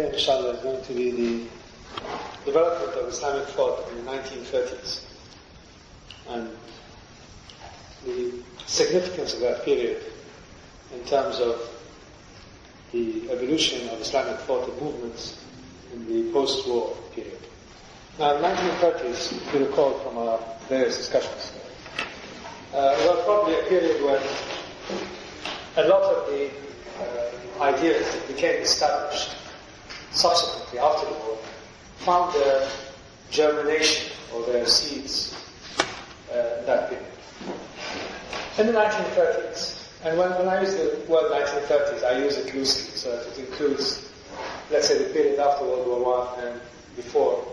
Today, inshallah, is going to be the development of Islamic thought in the 1930s and the significance of that period in terms of the evolution of Islamic thought and movements in the post-war period. Now, in the 1930s, if you recall from our various discussions, was probably a period when a lot of the ideas that became established subsequently after the war found their germination or their seeds in that period. In the 1930s, and when I use the word 1930s, I use it loosely, so that it includes, let's say, the period after World War I and before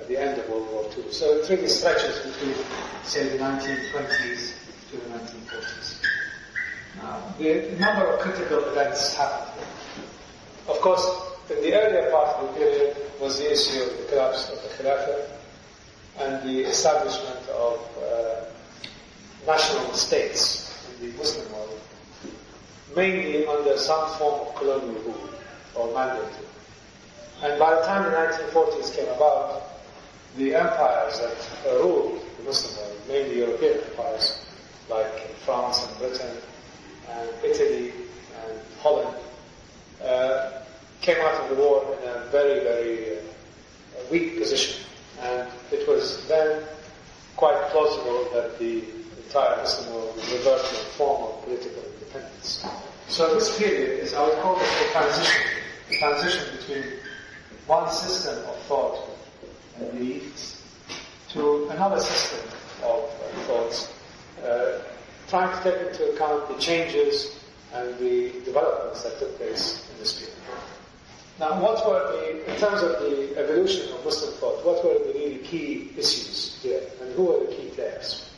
the end of World War II. So it really stretches between, say, the 1920s to the 1940s. Now, the number of critical events happened. Of course, in the earlier part of the period was the issue of the collapse of the Khilafah and the establishment of national states in the Muslim world, mainly under some form of colonial rule or mandate. And by the time the 1940s came about, the empires that ruled the Muslim world, mainly European empires, like France and Britain and Italy and Holland, came out of the war in a very, very weak position. And it was then quite plausible that the entire Muslim world would revert to a form of political independence. So this period is, I would call it the transition between one system of thought and beliefs to another system of thoughts, trying to take into account the changes and the developments that took place in this period. Now, in terms of the evolution of Muslim thought, what were the really key issues here, and who were the key players?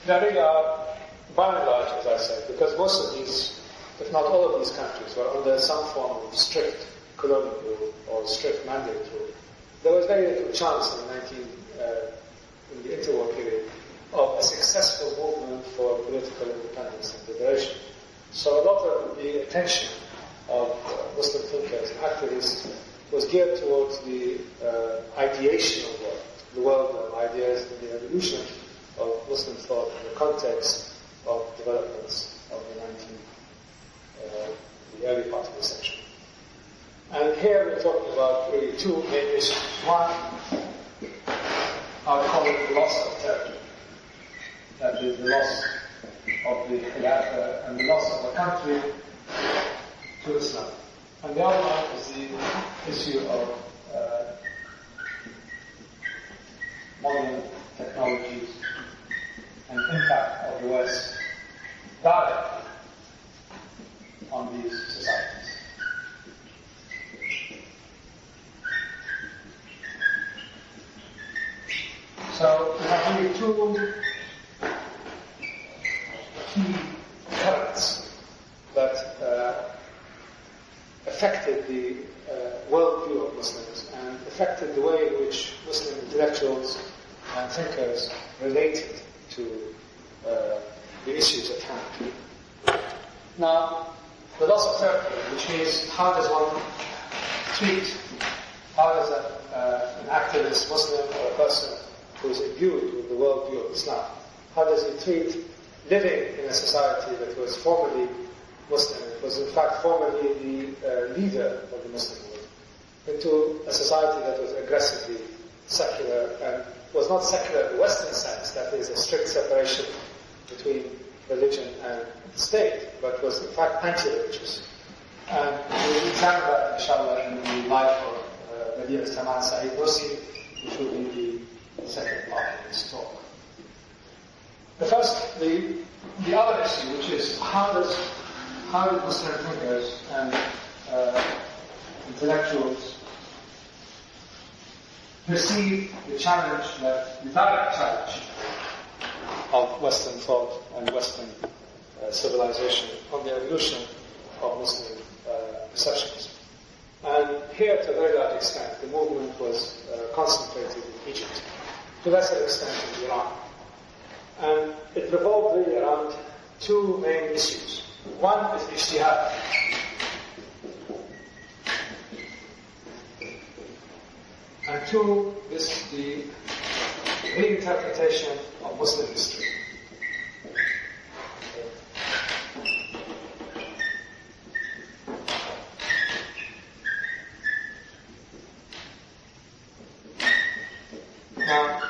There really are, by and large, as I said, because most of these, if not all of these countries, were under some form of strict colonial rule or strict mandate rule. There was very little chance in the interwar period of a successful movement for political independence and liberation. So a lot of the attention of Muslim thinkers and activists was geared towards the ideational world, the world of ideas and the evolution of Muslim thought in the context of developments of the early part of the century. And here we're talking about really two main issues. One, I would call it the loss of territory. That is the loss of the Khilafah and the loss of the country to Islam. And the other one is the issue of modern technologies and impact of the West directly on these societies. So we have only two key currents that affected the worldview of Muslims and affected the way in which Muslim intellectuals and thinkers related to the issues at hand. Now, the loss of territory, which means how does one treat, how does an activist Muslim or a person who is imbued with the worldview of Islam, how does he treat living in a society that was formerly Muslim, it was in fact formerly the leader of the Muslim world, into a society that was aggressively secular and was not secular in the Western sense, that is a strict separation between religion and state, but was in fact anti-religious. And we will examine that inshallah in the life of Nadir Saman Saeed Nursi, which will be the second part of this talk. The other issue, which is how did Muslim thinkers and intellectuals perceive the direct challenge of Western thought and Western civilization on the evolution of Muslim perceptions. And here, to a very large extent, the movement was concentrated in Egypt, to a lesser extent in Iran. And it revolved really around two main issues. One is ijtihad. two, this is the reinterpretation of Muslim history. Now,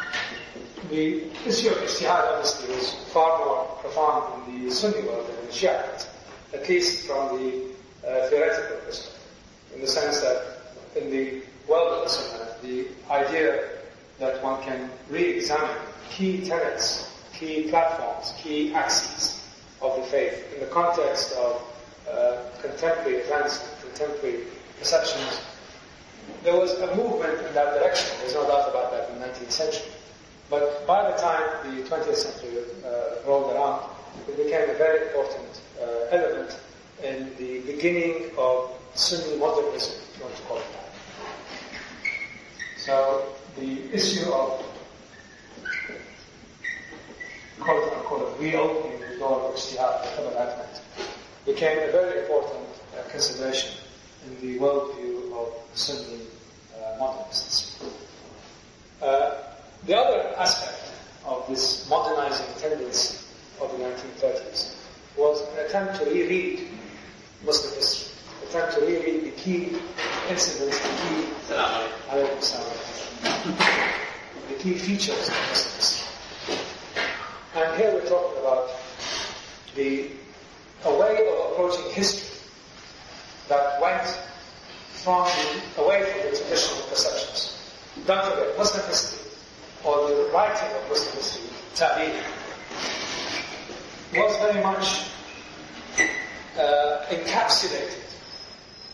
the issue of ijtihad obviously is far more profound in the Sunni world than in the Shiite, at least from the theoretical perspective, in the sense that in the world of the Sunnah, the idea that one can re-examine key tenets, key platforms, key axes of the faith in the context of contemporary events and contemporary perceptions. There was a movement in that direction, there's no doubt about that, in the 19th century. But by the time the 20th century rolled around, it became a very important element in the beginning of Sunni modernism, if you want to call it that. So the issue of quote-unquote reopening the door of ijtihad, whatever that meant, became a very important consideration in the worldview of Sunni modernists. The other aspect of this modernizing tendency of the 1930s was an attempt to reread Muslim history, an attempt to reread the key incidents, the key features of Muslim history. And here we're talking about a way of approaching history that went away from the traditional perceptions. Don't forget, Muslim history, or the writing of Muslim history, Ta'wil, was very much encapsulated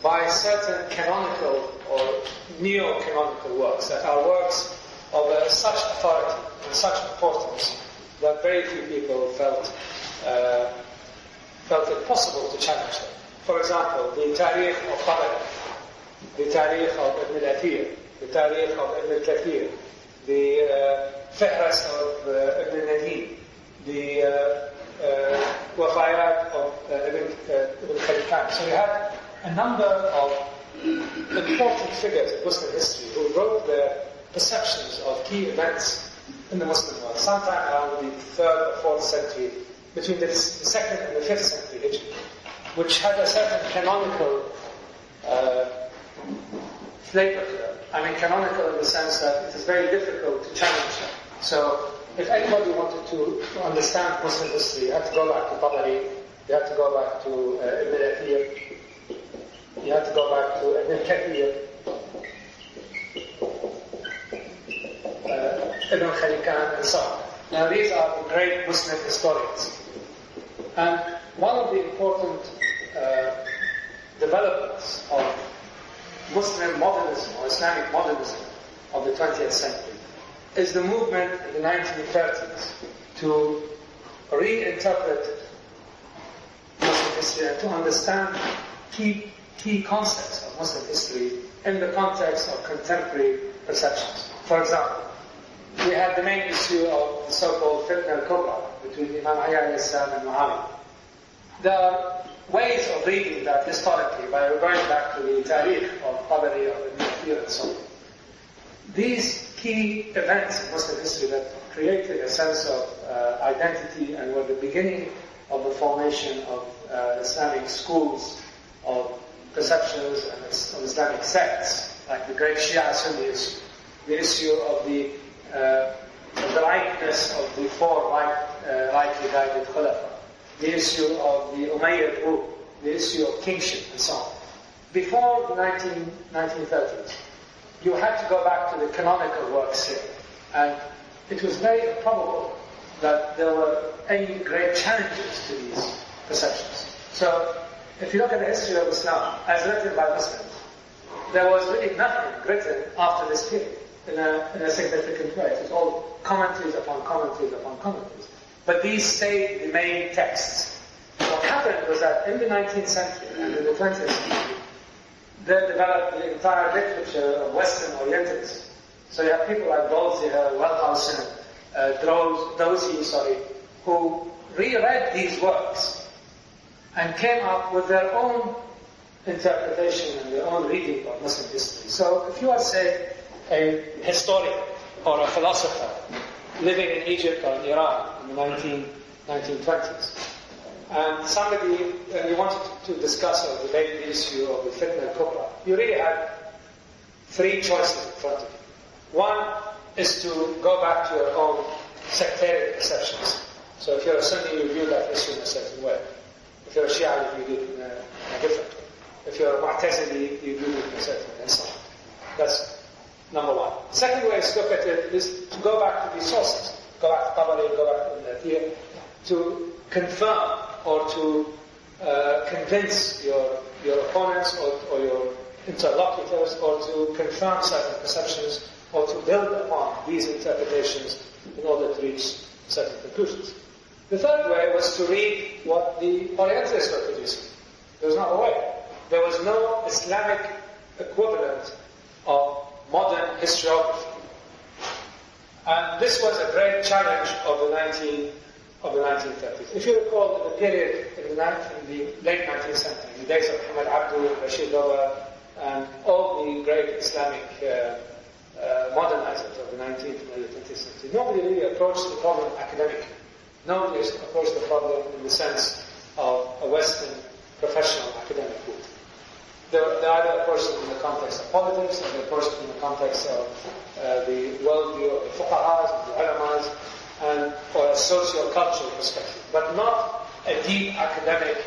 by certain canonical or neo-canonical works that are works of such authority and such importance that very few people felt it possible to challenge them. For example, the Tarikh of Tabari, the Tarikh of Ibn al-Athir, the Tarikh of Ibn al-Kathir, the Fihras of Ibn al-Nadim, the Wafayat of Ibn Khalikan. So you have a number of important figures in Muslim history who wrote their perceptions of key events in the Muslim world, sometime around the 3rd or 4th century, between the 2nd and the 5th century Hijri, which had a certain canonical flavor to them. I mean, canonical in the sense that it is very difficult to challenge them. So, if anybody wanted to understand Muslim history, you had to go back to Tabari, you had to go back to Ibn al-Athir, you had to go back to Ibn al-Kathir, Ibn Khalikan, and so on. Now, these are the great Muslim historians. And one of the important developments of Muslim modernism or Islamic modernism of the 20th century is the movement in the 1930s to reinterpret Muslim history and to understand key concepts of Muslim history in the context of contemporary perceptions. For example, we had the main issue of the so-called Fitna al-Kubra between Imam Ali alayhi salam and Muawiyah. There are ways of reading that historically by going back to the Tarikh of Tabari, of Ibn Kathir, and so on. These key events in Muslim history that created a sense of identity and were the beginning of the formation of Islamic schools, of perceptions and of Islamic sects, like the great Shia Sunni issue, the issue of the rightness of the four rightly guided Khulafa, the issue of the Umayyad rule, the issue of kingship, and so on. Before the 1930s, you had to go back to the canonical works here, and it was very improbable that there were any great challenges to these perceptions. So, if you look at the history of Islam, as written by Muslims, there was really nothing written after this period in a significant way. It was all commentaries upon commentaries upon commentaries. But these stayed the main texts. What happened was that in the 19th century and in the 20th century, they developed the entire literature of Western Orientalists. So you have people like Dolziher, Wellhausen, Dozy, who reread these works and came up with their own interpretation and their own reading of Muslim history. So if you are, say, a historian or a philosopher living in Egypt or in Iran in the 1920s. And somebody, you wanted to discuss or debate the issue of the fitna al-kubra, you really had three choices in front of you. One is to go back to your own sectarian perceptions. So if you're a Sunni, you view that issue in a certain way. If you're a Shia, you view it in a different way. If you're a Mu'tazili, you view it in a certain way, and so on. That's number one. Second way to look at it is to go back to the sources. Go back to Tabari, go back to Nadir, to confirm or to convince your opponents or your interlocutors, or to confirm certain perceptions, or to build upon these interpretations in order to reach certain conclusions. The third way was to read what the Orientalists were producing. There was another way. There was no Islamic equivalent of modern historiography. And this was a great challenge of the 1930s. If you recall, in the period in the late 19th century, in the days of Muhammad Abdul, Rashid Rida, and all the great Islamic modernizers of the 19th and early 20th century, nobody really approached the problem academically. Nobody approached the problem in the sense of a Western professional academic group. They either approached it in the context of politics, or they approached it in the context of the worldview of the fuqahas, of the ulamas, and or a socio-cultural perspective, but not a deep academic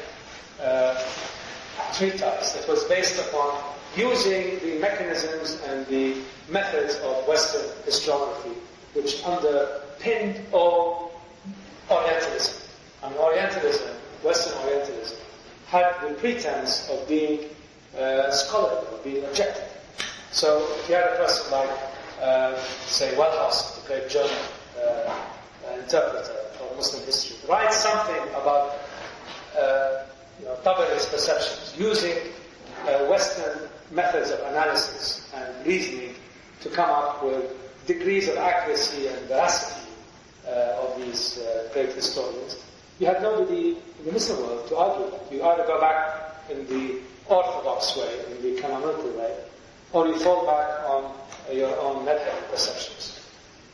treatise that was based upon using the mechanisms and the methods of Western historiography, which underpinned all Orientalism. I mean, Orientalism, Western Orientalism, had the pretense of being scholarly, of being objective. So if you had a person like, say, Wellhouse, the great German interpreter of Muslim history, write something about Tabari's perceptions, using Western methods of analysis and reasoning to come up with degrees of accuracy and veracity of these great historians. You had nobody in the Muslim world to argue that. You either go back in the orthodox way, in the canonical way, or you fall back on your own method perceptions,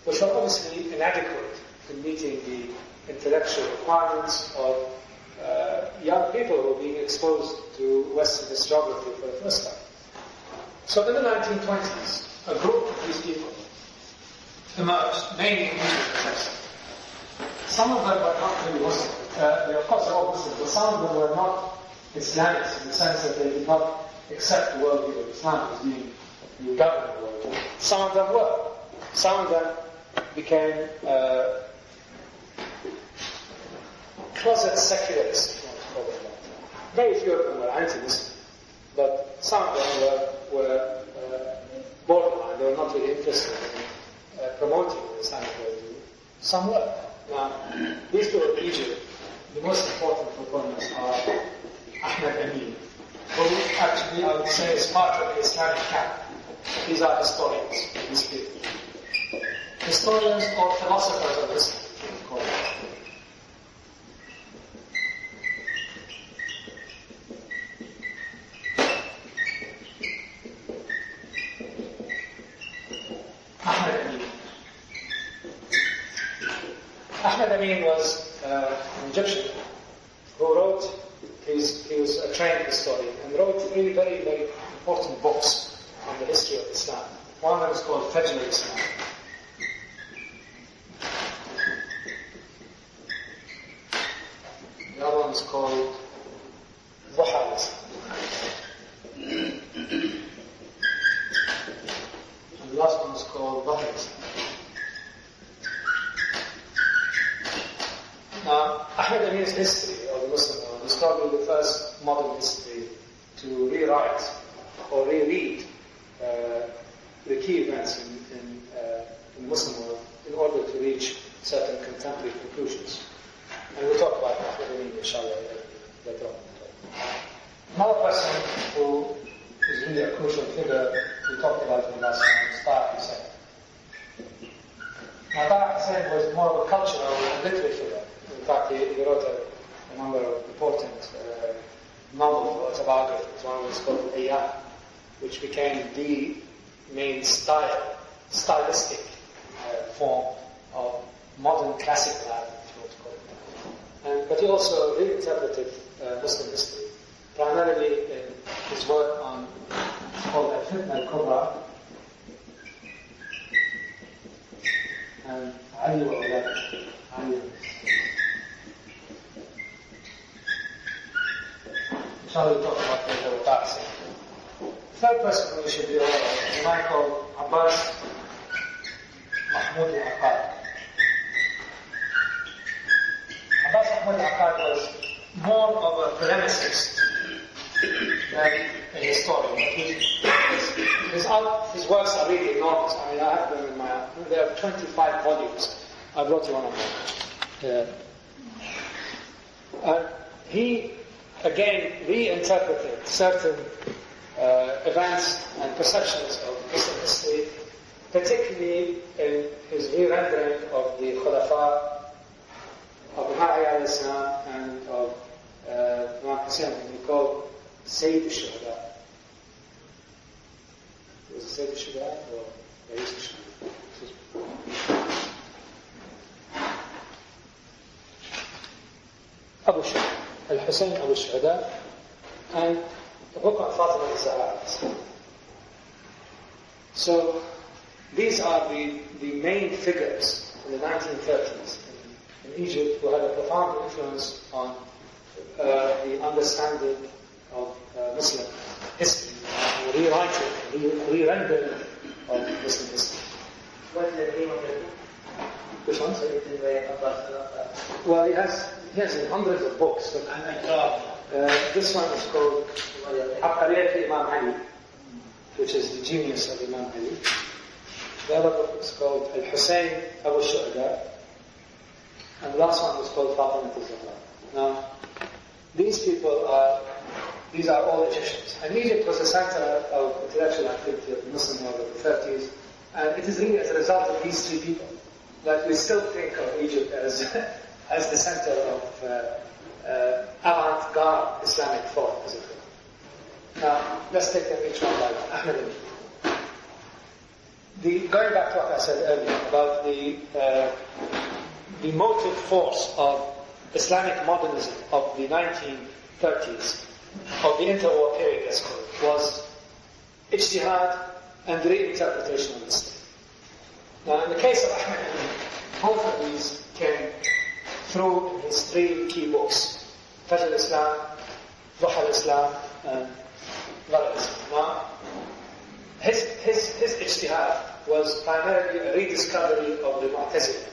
which are obviously inadequate in meeting the intellectual requirements of young people who are being exposed to Western historiography for the first time. So in the 1920s, a group of these people emerged, mainly in Egypt. Some of them were not really Muslim. Of course, they're all Muslim, but some of them were not Islamics in the sense that they did not accept the worldview of Islam as being the governing worldview. Some of them were. Some of them became closet secularists, if you want to call them that. Very few of them were anti-Muslim, but some of them were borderline. They were not really interested in promoting the Islamic worldview. Some were. Now, these two of Egypt, the most important proponents are Ahmed Amin, who actually, I would say, is part of the Islamic camp. These are historians, these people. Historians or philosophers of Islam, if you call them. Ahmed Amin was an Egyptian who wrote, he was a trained historian, and wrote three very, very important books on the history of Islam. One of them is called Fajr Islam. The other one is called Duha Islam. And the last one is called Duha Islam. Now, Ahmed Amin's history of the Muslim world is probably the first modern history to rewrite or reread the key events in the Muslim world in order to reach certain contemporary conclusions. And we'll talk about Ahmed Amin, inshallah, later on. Another person who is really a crucial figure we talked about in the last time is Taha Hussein. Now, Taha Hussein was more of a cultural and literary figure. In fact, he wrote a number of important novel autobiographies. One was called A Allawi, which became the main style stylistic form of modern classical art, if you want to call it. But he also reinterpreted Muslim history, primarily in his work on called Al-Fitna al-Kubra and Ali wa Awlad. Inshallah, we'll talk about the Taxi. Third person we should be aware of is a man called Abbas Mahmoud al-Aqad. Abbas Mahmoud al-Aqad was more of a polemicist than a historian. His works are really enormous. I mean, I have them in my... There are 25 volumes. I brought you one of them. And he, again, reinterpreted certain events and perceptions of Muslim history, particularly in his re-rendering of the Khulafa, of Imam Ali alayhi salam, and of Imam Hussein, whom he called Sayyid al-Shuhada. Was it Sayyid al-Shuhada or Rais al-Shuhada? Abu Shuhada, Al-Hussein Abu Shuhada, and the book on Fatima al-Zahra. So these are the main figures in the 1930s in Egypt who had a profound influence on the understanding of Muslim history, and rewriting, re-rendering of Muslim history. What's the name of it? Which one? Written by Abbas. Well, he has hundreds of books. This one is called Abqariyat Imam Ali, which is the genius of Imam Ali. The other book is called Al-Hussein Abu Shuhada, and the last one was called Fatima al-Zahra. Now, these are all Egyptians. And Egypt was a center of intellectual activity of the Muslim world of the 30s, and it is really as a result of these three people that we still think of Egypt as the center of avant-garde Islamic thought, as it were. Now, let's take them each one by one. Ahmed Ali. Going back to what I said earlier about the motive force of Islamic modernism of the 1930s, of the interwar period, let's call it, was ijtihad and reinterpretation of Islam. Now, in the case of Ahmed Ali, both of these came through his three key books, Fajr al-Islam, Duha al-Islam, and Ghar al-Islam. Now, his ijtihad was primarily a rediscovery of the Mu'tazila.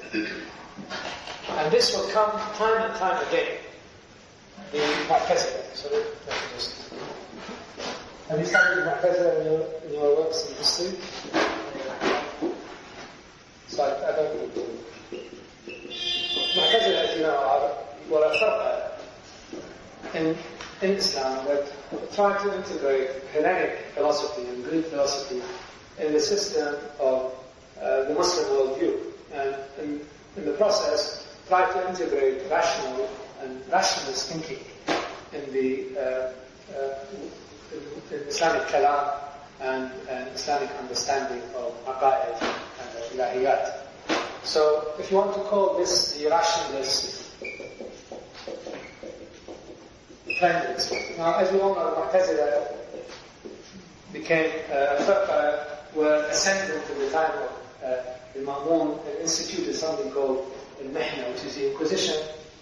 And this will come time and time again, the Mu'tazila. So, have you studied Mu'tazila in your works in history? So I don't need to. Mu'tazila, as you know, were a firqa in Islam that tried to integrate Hellenic philosophy and Greek philosophy in the system of the Muslim worldview, and in the process tried to integrate rational and rationalist thinking in the in Islamic kalam and Islamic understanding of aqaid and ilahiyat. So, if you want to call this the rationalist tendency. Now, as we all know, Mu'tazila became were ascendant at the time of the Ma'mun and instituted something called al-Mihna, which is the Inquisition,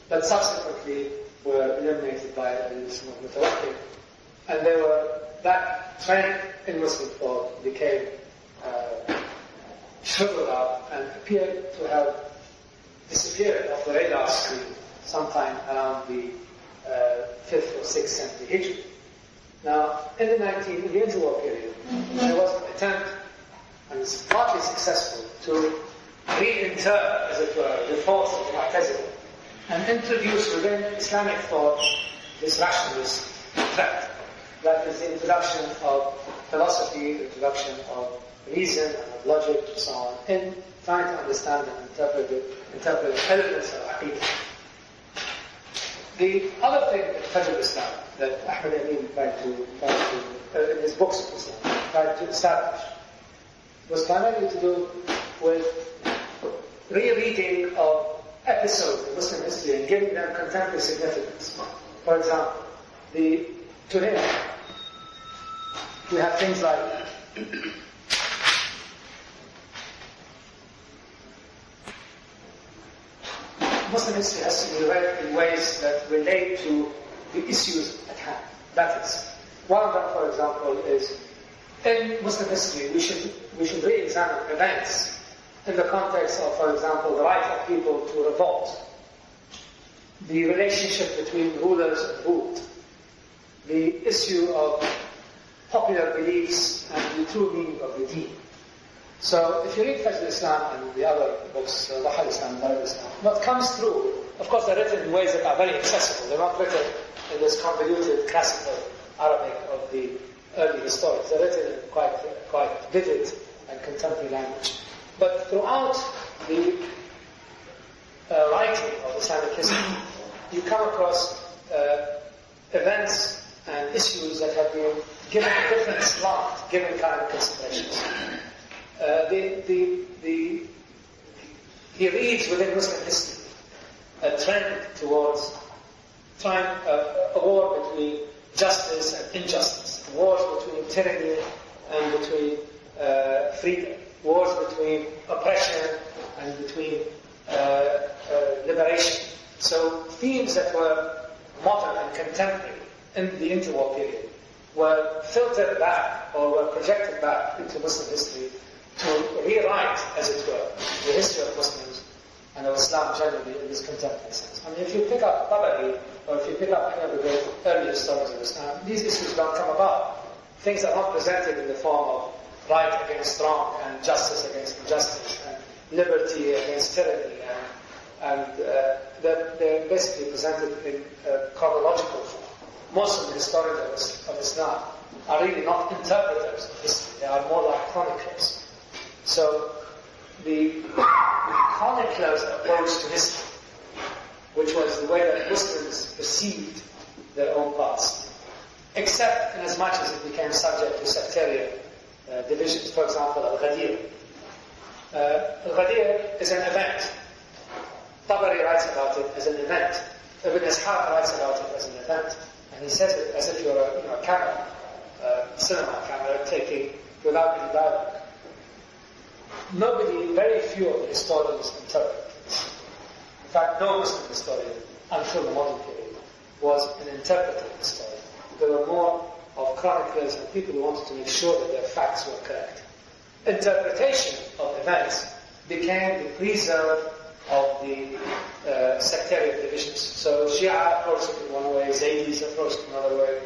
that subsequently were eliminated by the Mutawakkil. And that trend in Muslim thought became shriveled up and appeared to have disappeared off the radar screen sometime around the 5th or 6th century Hijri. Now, in the interwar period, there was an attempt, and it's partly successful, to reinter, as it were, the thoughts of the Mu'tazila and introduce within Islamic thought this rationalist threat. That is the introduction of philosophy, the introduction of reason and of logic and so on, in trying to understand and interpret elements of aqeedah. The other thing that Fajr al-Islam, that Ahmed Ali tried to in his books of Islam, tried to establish, was primarily to do with rereading of episodes in Muslim history and giving them contemporary significance. For example, today we have things like Muslim history has to be read in ways that relate to the issues at hand. That is, one of them, for example, is in Muslim history we should re-examine events in the context of, for example, the right of people to revolt, the relationship between rulers and ruled, the issue of popular beliefs and the true meaning of the deen. So, if you read Fajr Islam and the other books, Bahar Islam and Darul Islam, what comes through, of course, they're written in ways that are very accessible. They're not written in this convoluted classical Arabic of the early historians. They're written in quite vivid and contemporary language. But throughout the writing of Islamic history, you come across events and issues that have been given a different slant, given current considerations. He reads within Muslim history a trend towards trying a war between justice and injustice, wars between tyranny and between freedom, wars between oppression and between liberation. So themes that were modern and contemporary in the interwar period were filtered back or were projected back into Muslim history to rewrite, as it were, the history of Muslims and of Islam generally in this contemporary sense. I mean, if you pick up Tabari, or if you pick up any of the great early historians of Islam, these issues don't come about. Things are not presented in the form of right against wrong, and justice against injustice, and liberty against tyranny, and they're basically presented in chronological form. Most of the historians of Islam are really not interpreters of history, they are more like chroniclers. So, the chronicler's approach to history, which was the way that Muslims perceived their own past, except in as much as it became subject to sectarian divisions. For example, Al-Ghadir. Al-Ghadir is an event. Tabari writes about it as an event. Ibn Ishaq writes about it as an event. And he says it as if you're a camera, cinema camera, taking without any dialogue. Very few of the historians interpret this. In fact, no Muslim historian, until the modern period, was an interpretive historian. There were more of chroniclers and people who wanted to make sure that their facts were correct. Interpretation of events became the preserve of the sectarian divisions. So Shia approached it in one way, Zaydis approached it in another way,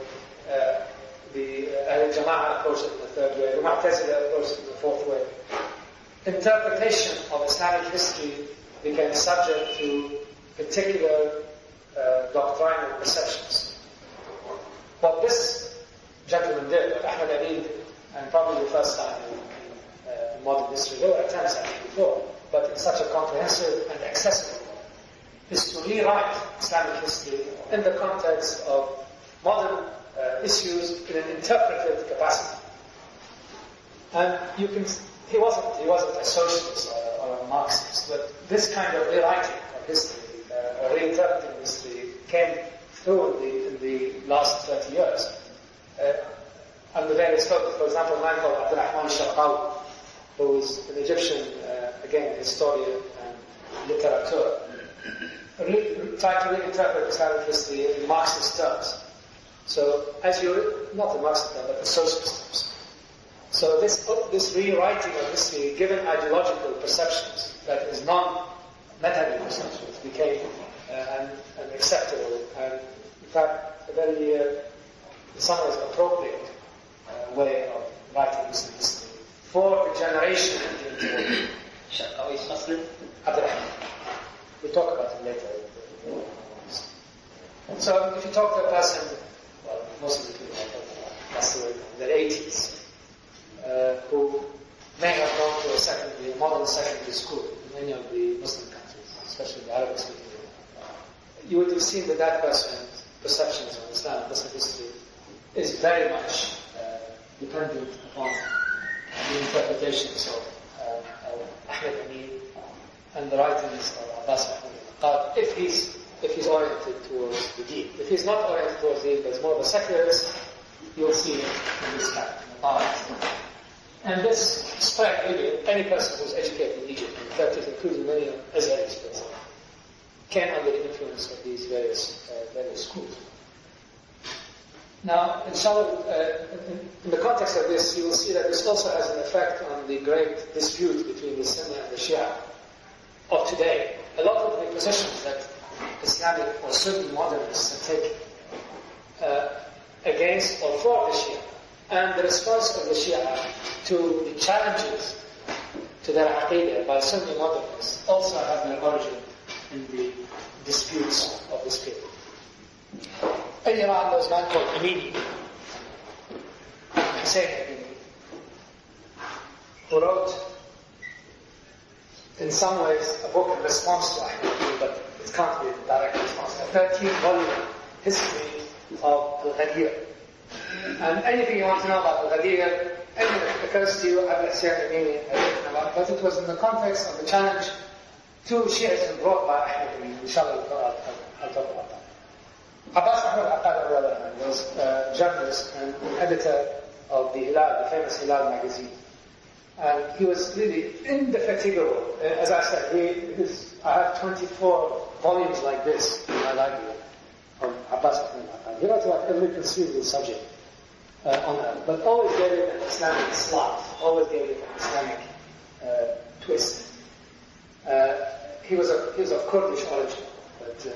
the Ahl Jama'ah approached it in the third way, the Mu'tazila approached it in the fourth way. Interpretation of Islamic history became subject to particular doctrinal perceptions. What this gentleman did, what Ahmad Amin did, and probably the first time in modern history, there were attempts at it before, but in such a comprehensive and accessible way, is to rewrite Islamic history in the context of modern issues in an interpretive capacity. And he wasn't a socialist or a Marxist, but this kind of rewriting of history, or reinterpreting history, came through in the last 30 years. Under various focus, for example, a man called Abdurrahman Sharqawi, who is an Egyptian, again, historian and literature, tried to reinterpret Islamic history in Marxist terms. So, not in Marxist terms, but in socialist terms. So this rewriting of history, given ideological perceptions, that is non-madhabi perceptions, became an acceptable and, in fact, a very, in some ways, appropriate way of writing Muslim history for the generation into Sharqawi is Muslim. Abdurrahman. We'll talk about it later. So if you talk to a person, well, most of the people I talk about passed away in their 80s, who may have gone to a modern secondary school in many of the Muslim countries, especially the Arabic-speaking world, you would have seen that person's perceptions of Islam and Muslim history is very much dependent upon the interpretations of Ahmed Amin and the writings of Abbas Ahmed, if he's oriented towards the deen. If he's not oriented towards the deen, but is more of a secularist, you'll see it in this kind of and this spread really. Any person who's educated in Egypt, in fact, including many Azharis, came under the influence of these various schools. Now, inshallah, in the context of this, you will see that this also has an effect on the great dispute between the Sunni and the Shia of today. A lot of the positions that Islamic or certain modernists have taken against or for the Shia, and the response of the Shia to the challenges to their aqidah by Sunni modernists also have their origin in the disputes of this period. In Iran, there was a man called Amini, Hussein Amini, who wrote, in some ways, a book in response to Ahmed, but it can't be a direct response, a 13-volume history of Al-Ghadir. And anything you want to know about Al-Ghadir, anything that occurs to you, Hussein Amini has written about, but it was in the context of the challenge to Shiism brought by Ahmed Amin. Inshallah, I'll talk about that. Abbas Ahmed Aqad was a journalist and editor of the Hilal, the famous Hilal magazine. And he was really indefatigable. As I said, I have 24 volumes like this in my library of Abbas Ahmed Aqad. He wrote about every conceivable subject on earth, but always gave it an Islamic slant, always gave it an Islamic twist. He was of Kurdish origin, but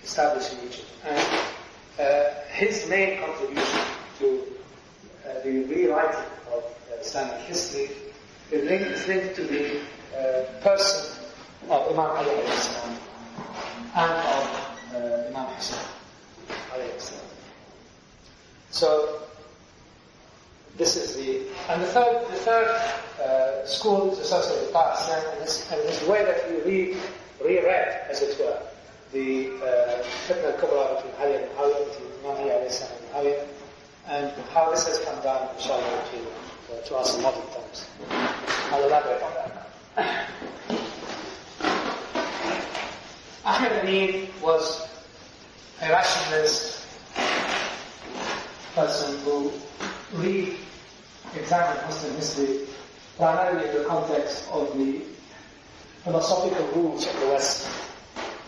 established in Egypt. And his main contribution to the rewriting of Islamic history is linked to the person of Imam Ali alayhi salam and of Imam Hussein alayhi salam. So this is the third school is associated with Pakistan, and this way that we reread, as it were, the Fitna al-Kubra between Ali and Muawiyah, between Imam Ali alayhi salam and Muawiyah, and how this has come down, inshallah, to us in modern times. I'll elaborate on that. Ahmed Amin was a rationalist person who re-examined Muslim history primarily in the context of the philosophical rules of the West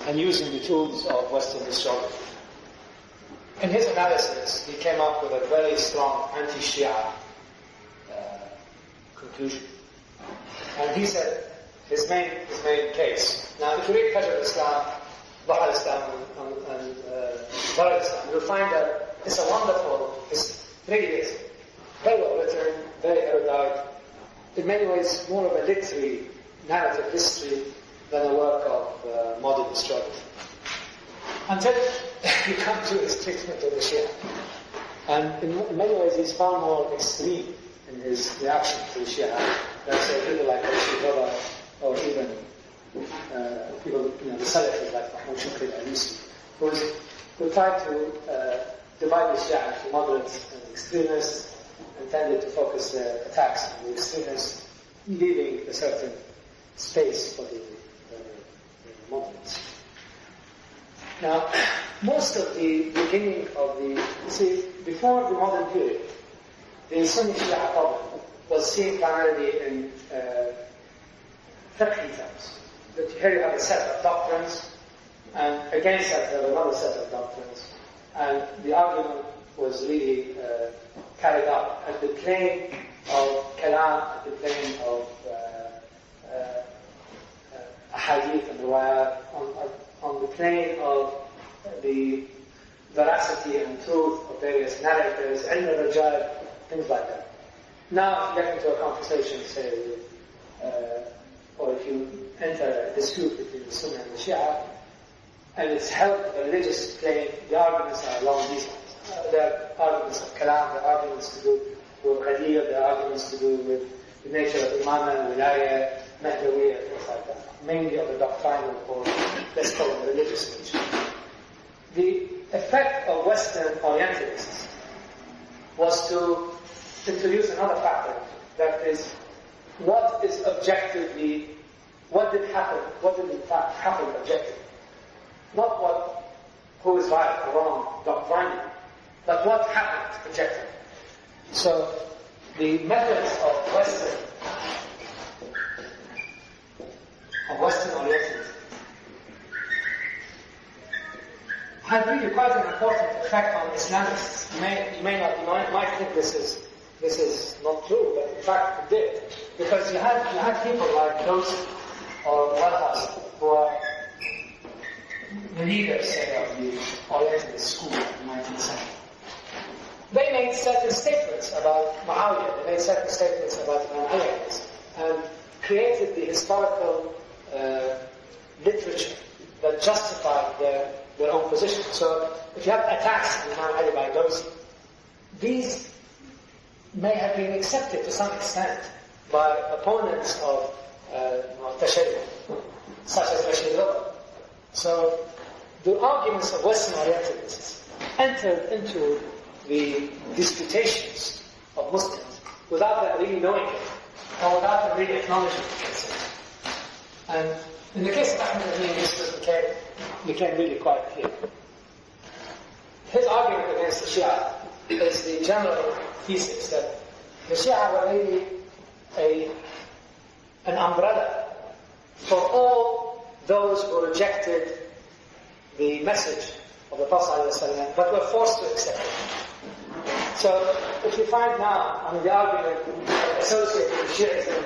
and using the tools of Western historiography. In his analysis, he came up with a very strong anti-Shia conclusion. And he said his main case. Now, if you read Fajr al-Islam, Bahar al-Islam, and Dar al-Islam, you'll find that it's a wonderful, it's really very well written, very erudite, in many ways more of a literary narrative history than a work of modern historiography. Until you come to his treatment of the Shia. And in many ways he's far more extreme in his reaction to the Shia than say people like Al-Shibaba or even people, the Salafis like Mahmoud Shukri al-Alusi, who tried to divide the Shia into moderates and extremists and tended to focus their attacks on the extremists, leaving a certain space for the moderates. Now, most of the beginning of before the modern period, the Sunni Shia problem was seen primarily in fiqh terms. That here you have a set of doctrines, and against that there was another set of doctrines, and the argument was really carried out at the plane of kalam, at the plane of ahadith and riwayat, on the plane of the veracity and truth of various narrators, ilm al-rajal, things like that. Now, if you get into a conversation, say, or if you enter a dispute between the Sunni and the Shia, and it's held a religious plane, the arguments are along these lines. There are arguments of kalam, there are arguments to do with ghadir, there are arguments to do with the nature of imama, wilaya, mahdawiyya, things like that. Mainly of the doctrinal or, let's call it, religious nature. The effect of Western Orientalists was to introduce another factor that is what is objectively, what did happen, what did in fact happen objectively. Not who is right or wrong doctrinally, but what happened objectively. So the methods of Western Orientalism had really quite an important effect on Islamists. You might think this is not true, but in fact it did. Because you had people like Nursi or Walhas, who are the leaders, say, of the Orientalist school in the 19th century. They made certain statements about Muawiyah, they made certain statements about Imam Ali, and created the historical literature that justified their own position. So if you have attacks on Imam Ali by Nursi, these may have been accepted to some extent by opponents of Tashayyu, such as Rashid Rida. So the arguments of Western Orientalists entered into the disputations of Muslims without them really knowing it, or without them really acknowledging it. And in the case of Ahmed Amin, this became really quite clear. His argument against the Shia is the general thesis that the Shia were really an umbrella for all those who rejected the message of the Prophet ﷺ, but were forced to accept it. So, if you find now, the argument associated Shiism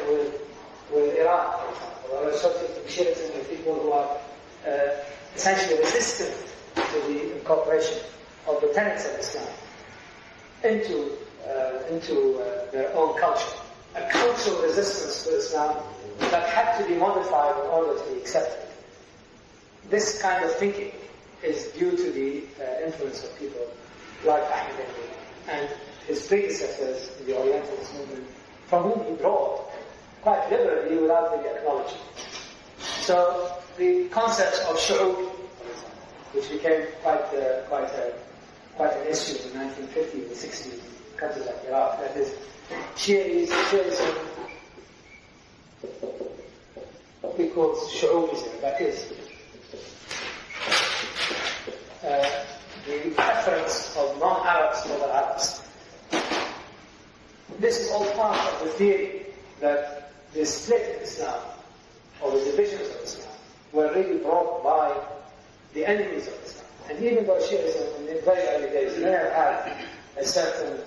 with Iran, for example, or associated Shiism with people who are essentially resistant to the incorporation of the tenets of Islam into their own culture, a cultural resistance to Islam that had to be modified in order to be accepted. This kind of thinking is due to the influence of people like Ahmed Amin and his predecessors in the Orientalist movement, from whom he brought quite liberally without really acknowledging. So the concepts of shu'ub, which became quite an issue in the 1950s and 60s in countries like Iraq, that is, Shiism equals shu'ubism, that is, the preference of non-Arabs over Arabs. This is all part of the theory that the split of Islam, or the divisions of Islam, were really brought by the enemies of Islam. And even though Shiism in the very early days may have had a certain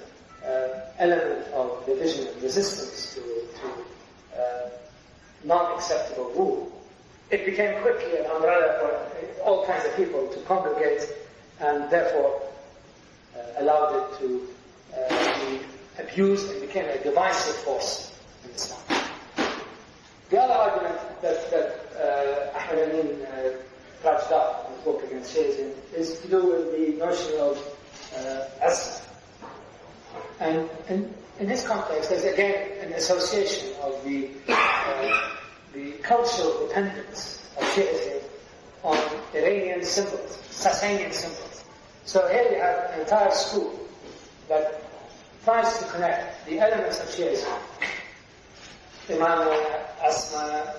element of division and resistance to non-acceptable rule, it became quickly an umbrella for all kinds of people to congregate, and therefore allowed it to be abused and became a divisive force in Islam. The other argument that Ahmed Amin trudged up in his book against Shiism is to do with the notion of asma. And in this context, there's again an association of the cultural dependence of Shiism on Iranian symbols, Sasanian symbols. So here we have an entire school that tries to connect the elements of Shiism, Imama, Asma,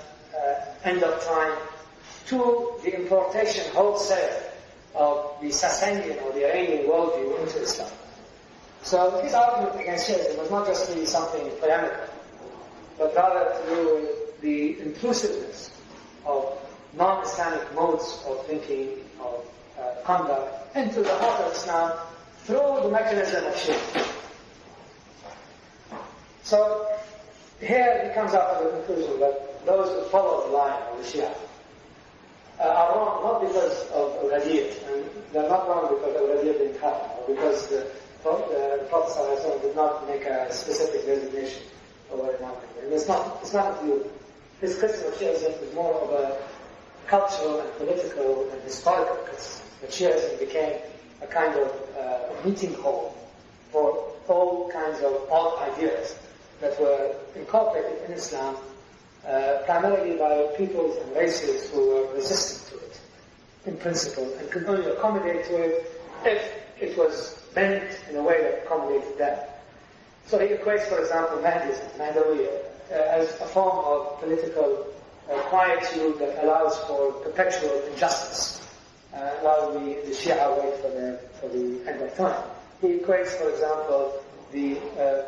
end of time, to the importation wholesale of the Sasanian or the Iranian worldview into Islam. So his argument against Shiism was not just really something polemical, but rather to do with the inclusiveness of non-Islamic modes of thinking, of conduct, into the heart of Islam through the mechanism of Shiism. So here he comes up with the conclusion that those who follow the line of the Shia are wrong not because of Awladiyyah, and they're not wrong because Awladiyyah didn't happen, or because the Prophet ﷺ did not make a specific designation over Imam Ali. And it's not a view. His criticism of Shiism is more of a cultural and political and historical criticism. That Shiism became a kind of meeting hall for all kinds of odd ideas that were incorporated in Islam primarily by peoples and races who were resistant to it in principle and could only accommodate to it if it was bent in a way that accommodated them. So he equates, for example, Mahdawiya, as a form of political quietude that allows for perpetual injustice, while the Shia wait for the end of time. He equates, for example, the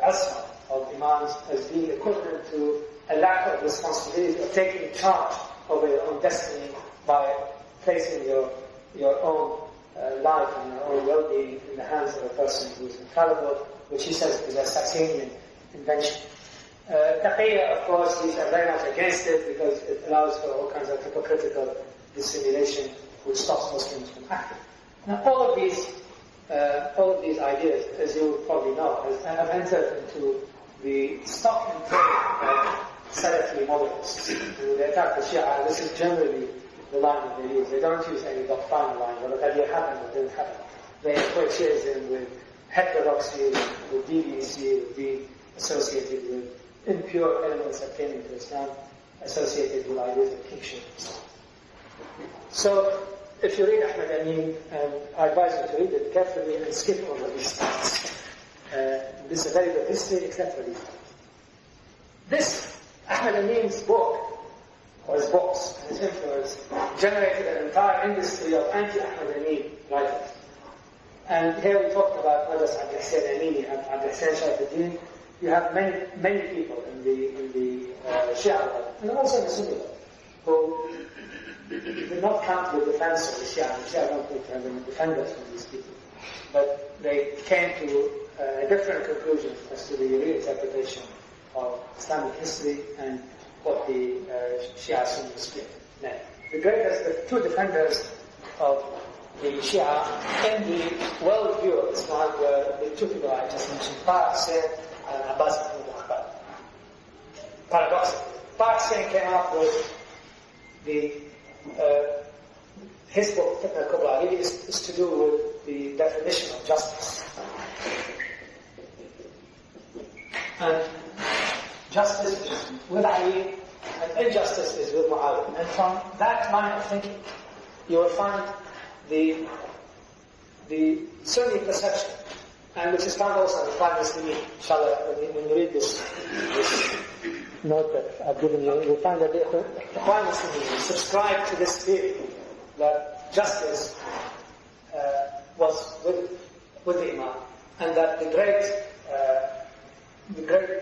asma of imams as being equivalent to a lack of responsibility of taking charge of your own destiny by placing your own life and your own well-being in the hands of a person who is infallible, which he says is a Sassanian invention. Taqiyya, of course, he's very much against it because it allows for all kinds of hypocritical dissimulation which stops Muslims from acting. Now, all of these ideas, as you probably know, have entered into the stock and trade of Salafi modernists. When they attack the Shia, this is generally the line that they use. They don't use any doctrinal line, but the idea happened or didn't happen. They equate Shiism with heterodoxy, with deviancy, with being associated with impure elements that came into Islam, associated with ideas of kingship. So, if you read Ahmad Amin, I advise you to read it carefully and skip over these things. This is a very good history, except for these things. This, Ahmad Amin's book, or his books, and his influence, generated an entire industry of anti-Ahmad Amin writers. And here we're talking about not just Abd Hussein Amini and Abd Hussein Sharifuddin. You have many people in the Shia world, and also in the Sunni world, who did not count the defense of the Shia. The Shia don't think have any defenders from these people. But they came to a different conclusion as to the reinterpretation of Islamic history and what the Shia Sunni split meant. The greatest, the two defenders of the Shia in the worldview of Islam were the two people I just mentioned, Taha Hussein and Abbas ibn Abbas. Paradoxically, Taha Hussein came up with his book, Fitna al-Kubra, really is to do with the definition of justice. And justice is with Ali, and injustice is with Muawiyah. And from that line of thinking, you will find the Sunni perception, and which is found also in the Ikhwan Muslimin. Inshallah, when you read this note that I've given you, you'll find that the Ikhwan Muslimin subscribe to this theory that justice was with the Imam, and that the great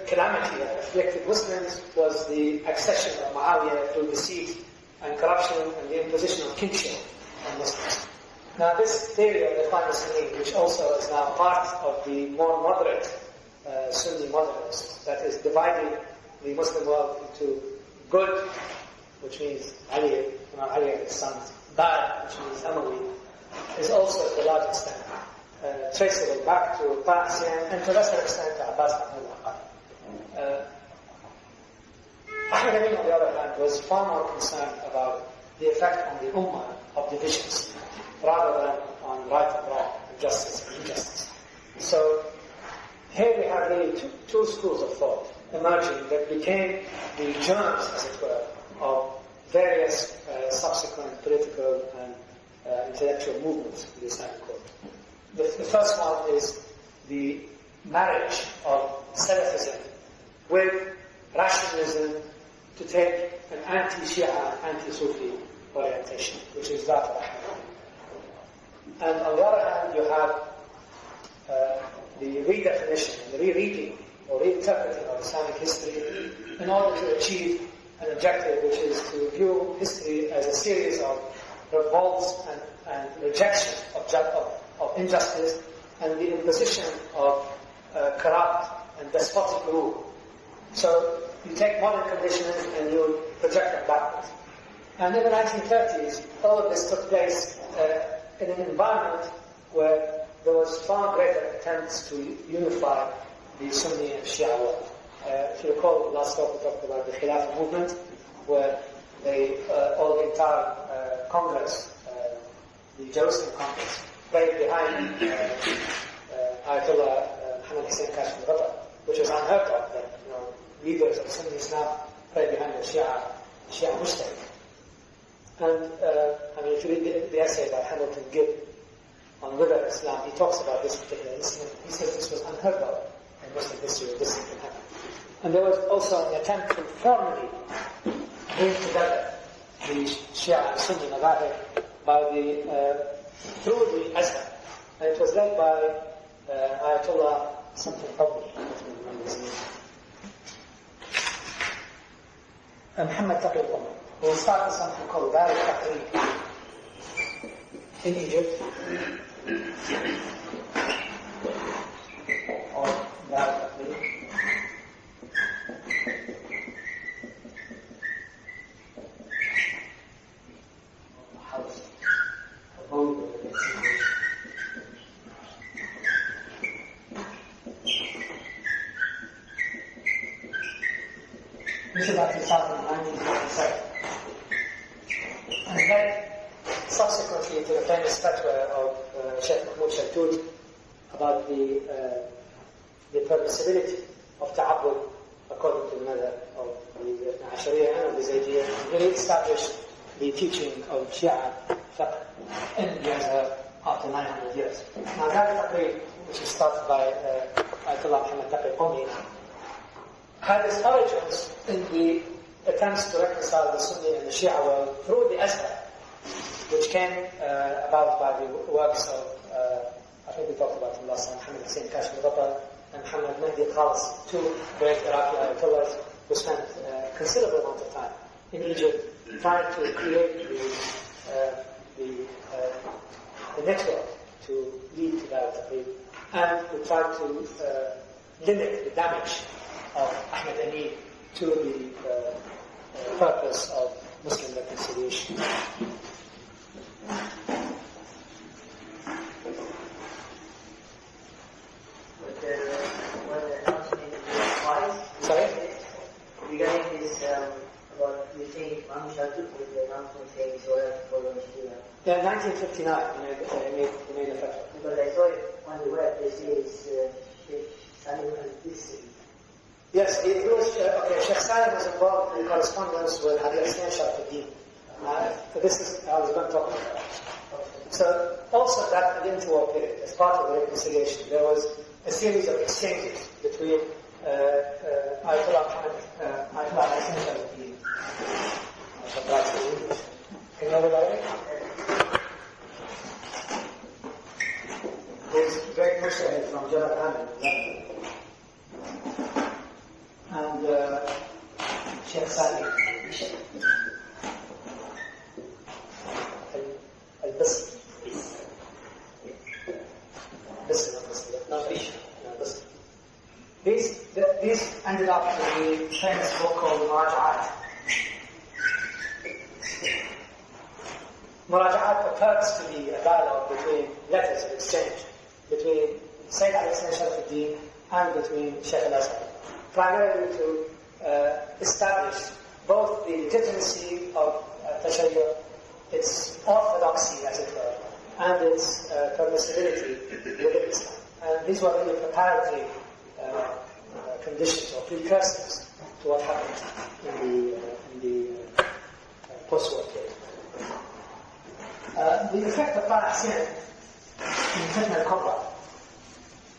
calamity that afflicted Muslims was the accession of Muawiyah through deceit and corruption and the imposition of kingship on Muslims. Now this theory of the Ikhwan Muslimin, which also is now part of the more moderate Sunni modernists, that is dividing the Muslim world into good, which means Ali, Imam Ali and his sons, bad, which means Amawi, is also to a large extent traceable back to Taha Hussein and to a lesser extent to Abbas ibn Abbas. Ahmad Amin, on the other hand, was far more concerned about the effect on the ummah of divisions, rather than on right and wrong, and justice and injustice. So, here we have really two schools of thought emerging that became the germs, as it were, of various subsequent political and intellectual movements in the Islamic world. The first one is the marriage of Salafism with rationalism to take an anti-Shia, anti-Sufi orientation, which is that of Ahmad. And on the other hand, you have the redefinition, the rereading or reinterpreting of Islamic history in order to achieve an objective, which is to view history as a series of revolts and rejection of injustice and the imposition of corrupt and despotic rule. So you take modern conditions and you project them backwards. And in the 1930s, all of this took place in an environment where there was far greater attempts to unify the Sunni and Shia world. If you recall, last talk we talked about the Khilafah movement, where all the entire Congress, the Jerusalem Congress, prayed behind Ayatollah Muhammad Hussein Kashmir Rata, which was unheard of, that leaders of Sunni Islam prayed behind the Shia Mujtahid. And if you read the essay by Hamilton Gibb on Wither Islam, he talks about this particular incident. He says this was unheard of in Muslim history where this can happen. And there was also an attempt to formally bring together the Shia and Sunni Madhahib through the Azhar. And it was led by Ayatollah something probably, I don't remember his name. Muhammad Taqi al-Umar, who started something called Dar al-Taqrib in Egypt, or Dar al-Taqrib. This is actually started in 1947. And then, subsequently to the famous fatwa of Sheikh Mahmoud Shaltut about the permissibility of ta'abbud according to the mother of the Ashariya and of the Zaydiyya, and really established the teaching of Shia fiqh in the Azhar after 900 years. Now that taqreed, which is started by Ayatollah Muhammad Taqi al-Qumi, had its origins in the attempts to reconcile the Sunni and the Shia world through the Azhar, which came about by the works of, I think we talked about him last time, Muhammad Hussein Kashmir Bata and Muhammad Mahdi Khalis, two great Iraqi ayatollahs who spent a considerable amount of time in Egypt trying to create the network to lead to that taqreed, and who tried to limit the damage of Ahmed Amin to the purpose of Muslim reconciliation. Sorry? Regarding this, about you think Imam Shaltut with the announcement saying Zoya for Shia. Yeah, in 1959, he made a fatwa. Because I saw it on the web, they say it's Sheikh Salim al-Disi. Yes, it was, Sheikh Salim was involved in correspondence with Hadith Hussein Sharfuddin. This is, I was going to talk about that. So, also that interwar period, as part of the reconciliation, there was a series of exchanges between Ayatollah Hussein Sharfuddin. That's in English. Can you know about it? There's great Muslim from Jabal Ahmed, and Sheikh Salim al-Bisri. These ended up in the famous book called Muraja'at. Muraja'at purports to be a dialogue between letters of exchange between Sayyid Ali Hussein Sharfuddin and between Sheikh al-Azhar, primarily to establish both the legitimacy of Tashayyu, its orthodoxy, as it were, and its permissibility within Islam. And these were really preparatory conditions or precursors to what happened in the post-war period. The effect of Tariq Hussein in Fitna al-Kubra,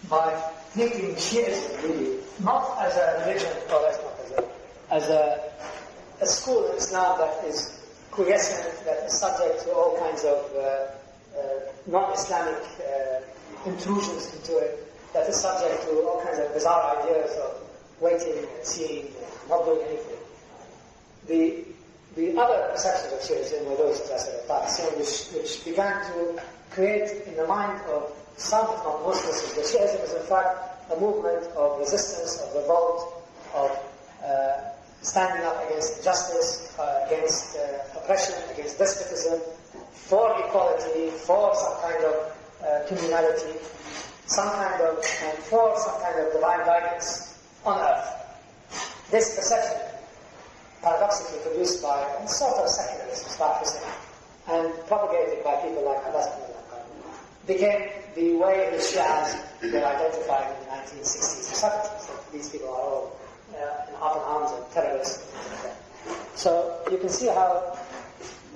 by taking Shiism really not as a religion or as a school in Islam that is quiescent, that is subject to all kinds of non-Islamic intrusions into it, that is subject to all kinds of bizarre ideas of waiting and seeing and not doing anything. The other sections of Shiism were those, as I said, of which began to create in the mind of some, if not most Muslims, that Shiism is in fact a movement of resistance, of revolt, of standing up against injustice, against oppression, against despotism, for equality, for some kind of communality, and for some kind of divine guidance on earth. This perception, paradoxically produced by a sort of secularism, and propagated by people like Abbas ibn al-Qaim, became the way the Shias were identified in the 1960s and 70s. That these people are all up in arms and terrorists. So you can see how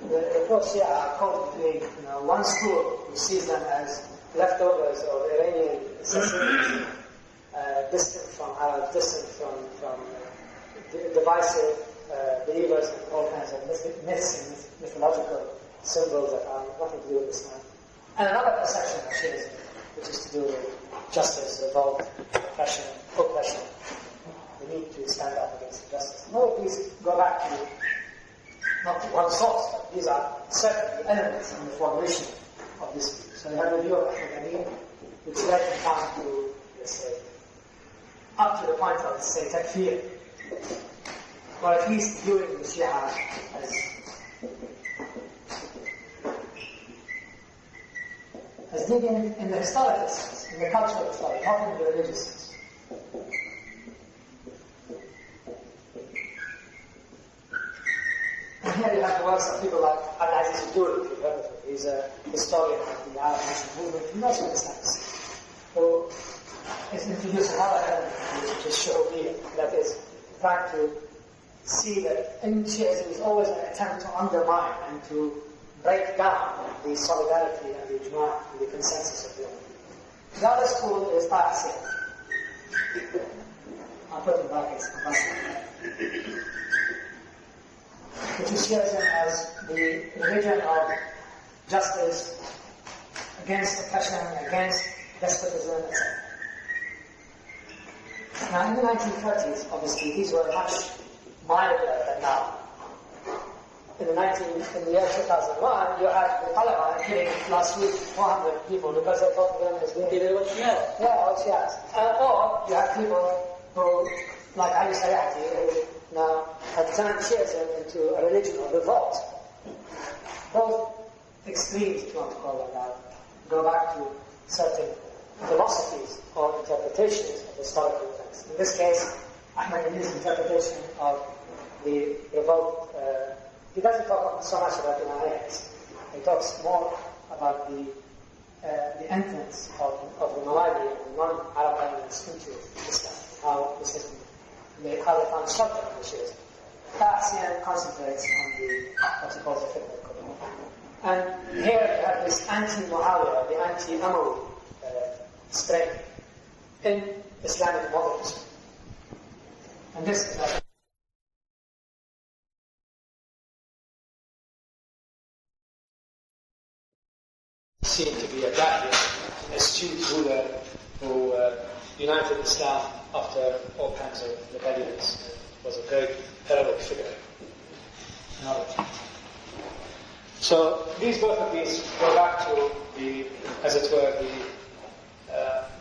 the pro-Shia are caught between one school who sees them as leftovers of Iranian Sicilians, distant from Arabs, distant from divisive believers in all kinds of myths and mythological symbols that are nothing to do with Islam. And another perception of Shiism, which is to do with justice, revolt, oppression, the need to stand up against injustice. And all of these go back to not to one source, but these are certainly elements in the formulation of this view. So you have the view of Ahmadiyya, which led him down to, let's say, up to the point of, let's say, takfir, or at least viewing the Shia as digging in the historical sense, in the cultural story, not in the religious sense. And here you have the works of people like Al-Aziz al-Duri, if you've heard of him. He's a historian of the Arab national movement, and also in Islam, who is introducing another element, which is Shu'ubiyya, that is, trying to see that in Shiism is always an attempt to undermine and to break down the solidarity and the ijma' and the consensus of the ummah. The other school is Ta'asiyah. I'll put in brackets, which is Shiism as the religion of justice against oppression, against despotism, etc. Now, in the 1930s, obviously, these were much milder than now. In the year 2001, you had the Taliban killing last week 400 people because they thought the government was doing it. Or you have people who, like Ali Sayati, who now have turned Shiism into a religion of revolt. Both extremes, if you want to call them that, go back to certain philosophies or interpretations of historical events. In this case, Ahmadiyya's interpretation of the revolt, he doesn't talk so much about the Umayyads. He talks more about the entrance of the Mawali and non-Arab elements into Islam, how they found shelter in the Shiism. Ta'asiyah concentrates on what he calls the fitna al-Qur'an. And here you have this anti-Muawiyah, the anti-Amawi strain in Islamic modernism. And this is seen to be a dahi, astute ruler who united Islam after all kinds of rebellions, was a great heroic figure. So both of these go back to the, as it were,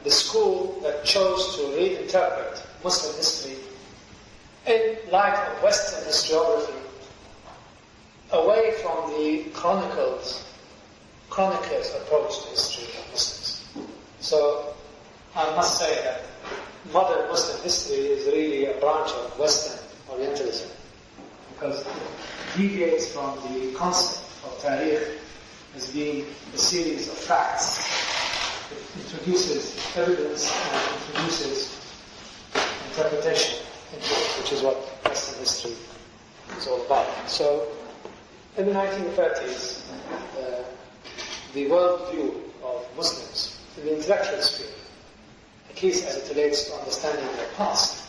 the school that chose to reinterpret Muslim history in light of Western historiography, away from the chronicler's approach to history of Muslims. So I must say that modern Muslim history is really a branch of Western Orientalism, because it deviates from the concept of tariq as being a series of facts. It introduces evidence and introduces interpretation into it, which is what Western history is all about. So, in the 1930s, the worldview of Muslims in the intellectual sphere, at least as it relates to understanding their past,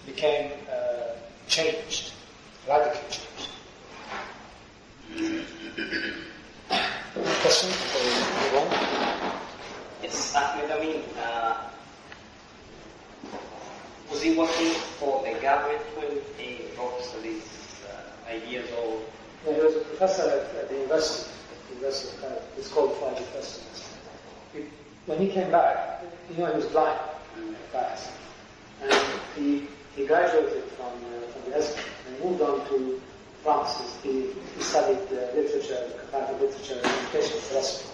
became changed, radically changed. Question before we move on? Yes, Ahmed Amin, was he working for the government when he wrote these ideas, or? Yeah, he was a professor at the university of Cairo. He's qualified professor. When he came back, he was blind fast, and he graduated from the Azhar and moved on to France. He studied literature, comparative literature, and education philosophy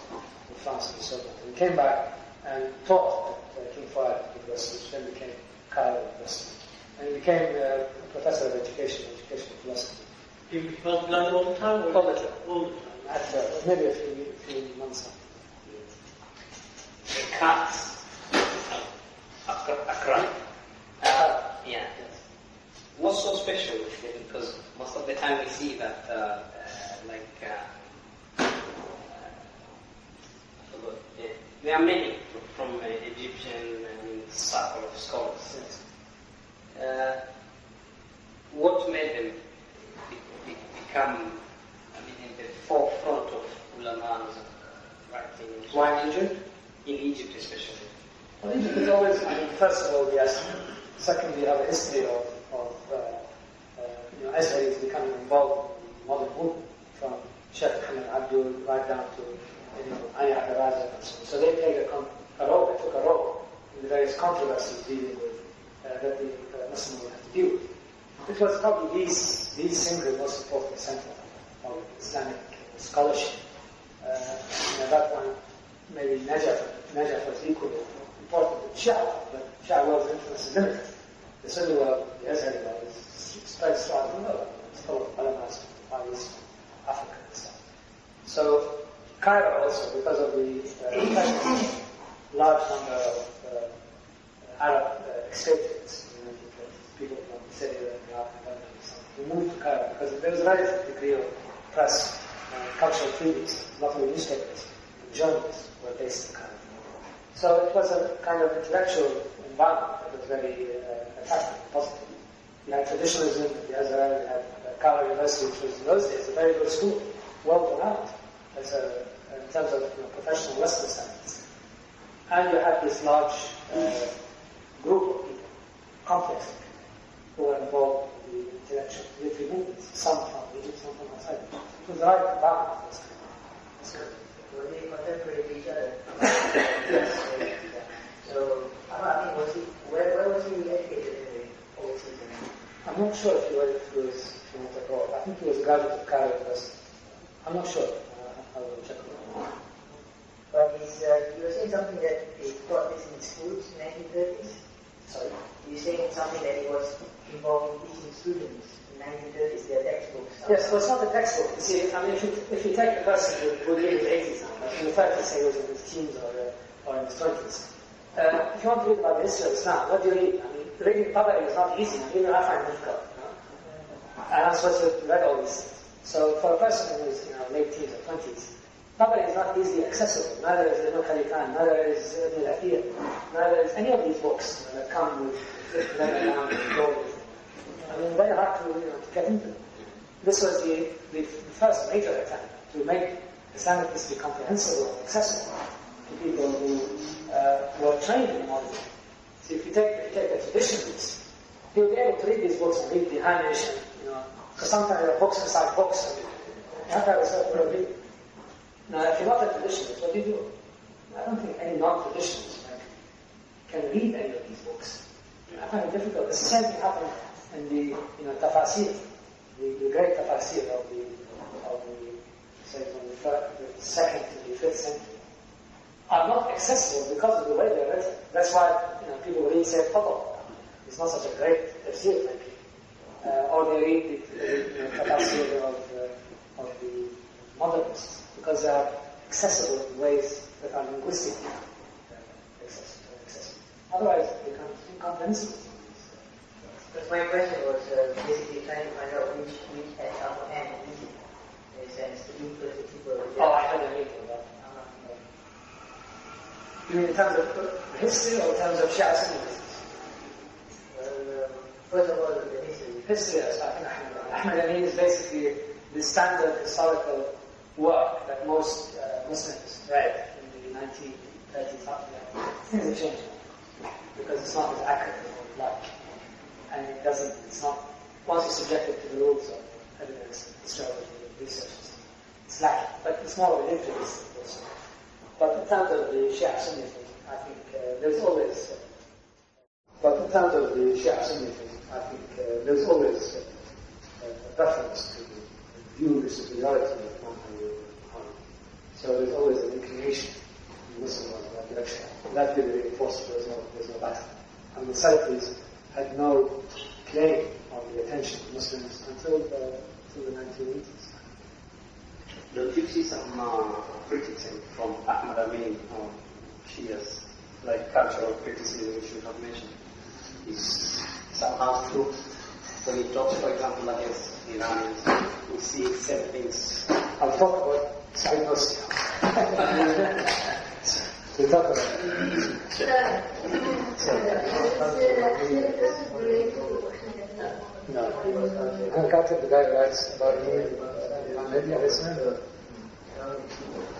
in France and so on. He came back and taught at King Fahd University, which then became Cairo University. And he became a professor of education philosophy. He was blind all the time? All the time. Maybe a few months after. The cats, Akram. Yeah. What's so special with him? Because most of the time we see that, there are many from Egyptian and circle of scholars. What made them become, in the forefront of ulama's writing? Why in Egypt? In Egypt especially. Well, Egypt is always, first of all, yes. Secondly, you have a history of Azharis becoming involved in modern movement, from Sheikh Hamid Abdul right down to Ali Abdul and so on. So they played a role, they took a role in the various controversies dealing with that the Muslim would have to deal with. It was probably these single most important center of Islamic scholarship. At that point, maybe Najaf was equally important to Shia, but Shia world's influence is limited. The Sunni world, the Azhari world, is spread throughout the world. It's full of ulamas from Far East, Africa and stuff. So, Cairo also, because of the large number of Arab expatriates, people from Syria and Iraq and Lebanon and so on, we moved to Cairo because there was a relative degree of press, cultural freedoms, a lot of the newspapers and journalists were based in Cairo. So it was a kind of intellectual environment that was very attractive and positive. You had traditionalism at the Azhar, you had Cairo University, which was in those days a very good school, well renowned in terms of professional Western standards. And you had this large group of people, complex people, who were involved in the intellectual literary movements, some from Egypt, some from outside Egypt. It was the right environment for this kind of. Were they contemporary to each other? Yes. So, where was he educated in the old season? I'm not sure if he was from abroad. I think he was a graduate of Cairo University. I'm not sure. I will check it out. But you were saying something that they taught this in schools in the 1930s? Sorry? You were saying something that he was involved in teaching students in the 1930s, their textbooks. Yes, well, it's not a textbook. You see, if you take a person who lived in the 80s now, like in the 30s, say he was in his teens or in his 20s, if you want to read about the history of Islam, what do you read? Reading Tabari is not easy. Even I find it difficult. And I'm supposed to read all these things. So for a person who is late teens or 20s, Tabari is not easily accessible. Neither is Ibn Khalikan, neither is Ibn al-Athir, neither is any of these books that come with leather down and gold. Very hard to get into them. This was the first major attempt to make Islamic history comprehensible and accessible to people who were trained in modern. So if you take the traditionalists, you'll be able to read these books and read the Hamish and, because sometimes there are books inside books and you have to have a certain way of reading. Now, if you're not a traditionalist, what do you do? I don't think any non-traditionalist can read any of these books. I find it difficult. It's the same thing happened in the tafasir, the great tafasir of the say from the 2nd to the 5th century are not accessible because of the way they're written. That's why people read Sayyid Qutb. It's not such a great tafsir, frankly. Or they read the tafsir of the modernists because they are accessible in ways that are linguistically accessible. Otherwise, they become incomprehensible. Because my question was basically trying to find out which had upper hand in Egypt, in a sense, to influence the people. Oh, I had a meeting with that. You mean in terms of history or in terms of Shia Sunni business? Well, first of all, the history. History, yes, I think Ahmed Amin is basically the standard historical work that most Muslims read in the 1930s. Things have changed because it's not as accurate as we would like. And it's not, once you're subjected to the rules of evidence, historical research, it's lacking. But it's more of an influence also. But in terms of the Shia Sunni thing, I think there's always a preference to view the superiority of one over another. So there's always an inclination in Muslim world in that direction. That will be reinforced. There's no battle. And the Salafis had no claim on the attention of Muslims until the 1980s. Don't you see some criticism from Ahmad Amin on Shias, like cultural criticism, which you have mentioned, is somehow true? When he talks, for example, against the Iranians, we see certain things. I'll talk about Said Nursi. We talk about no. Al-Khatib, the guy who writes about me, maybe I listen.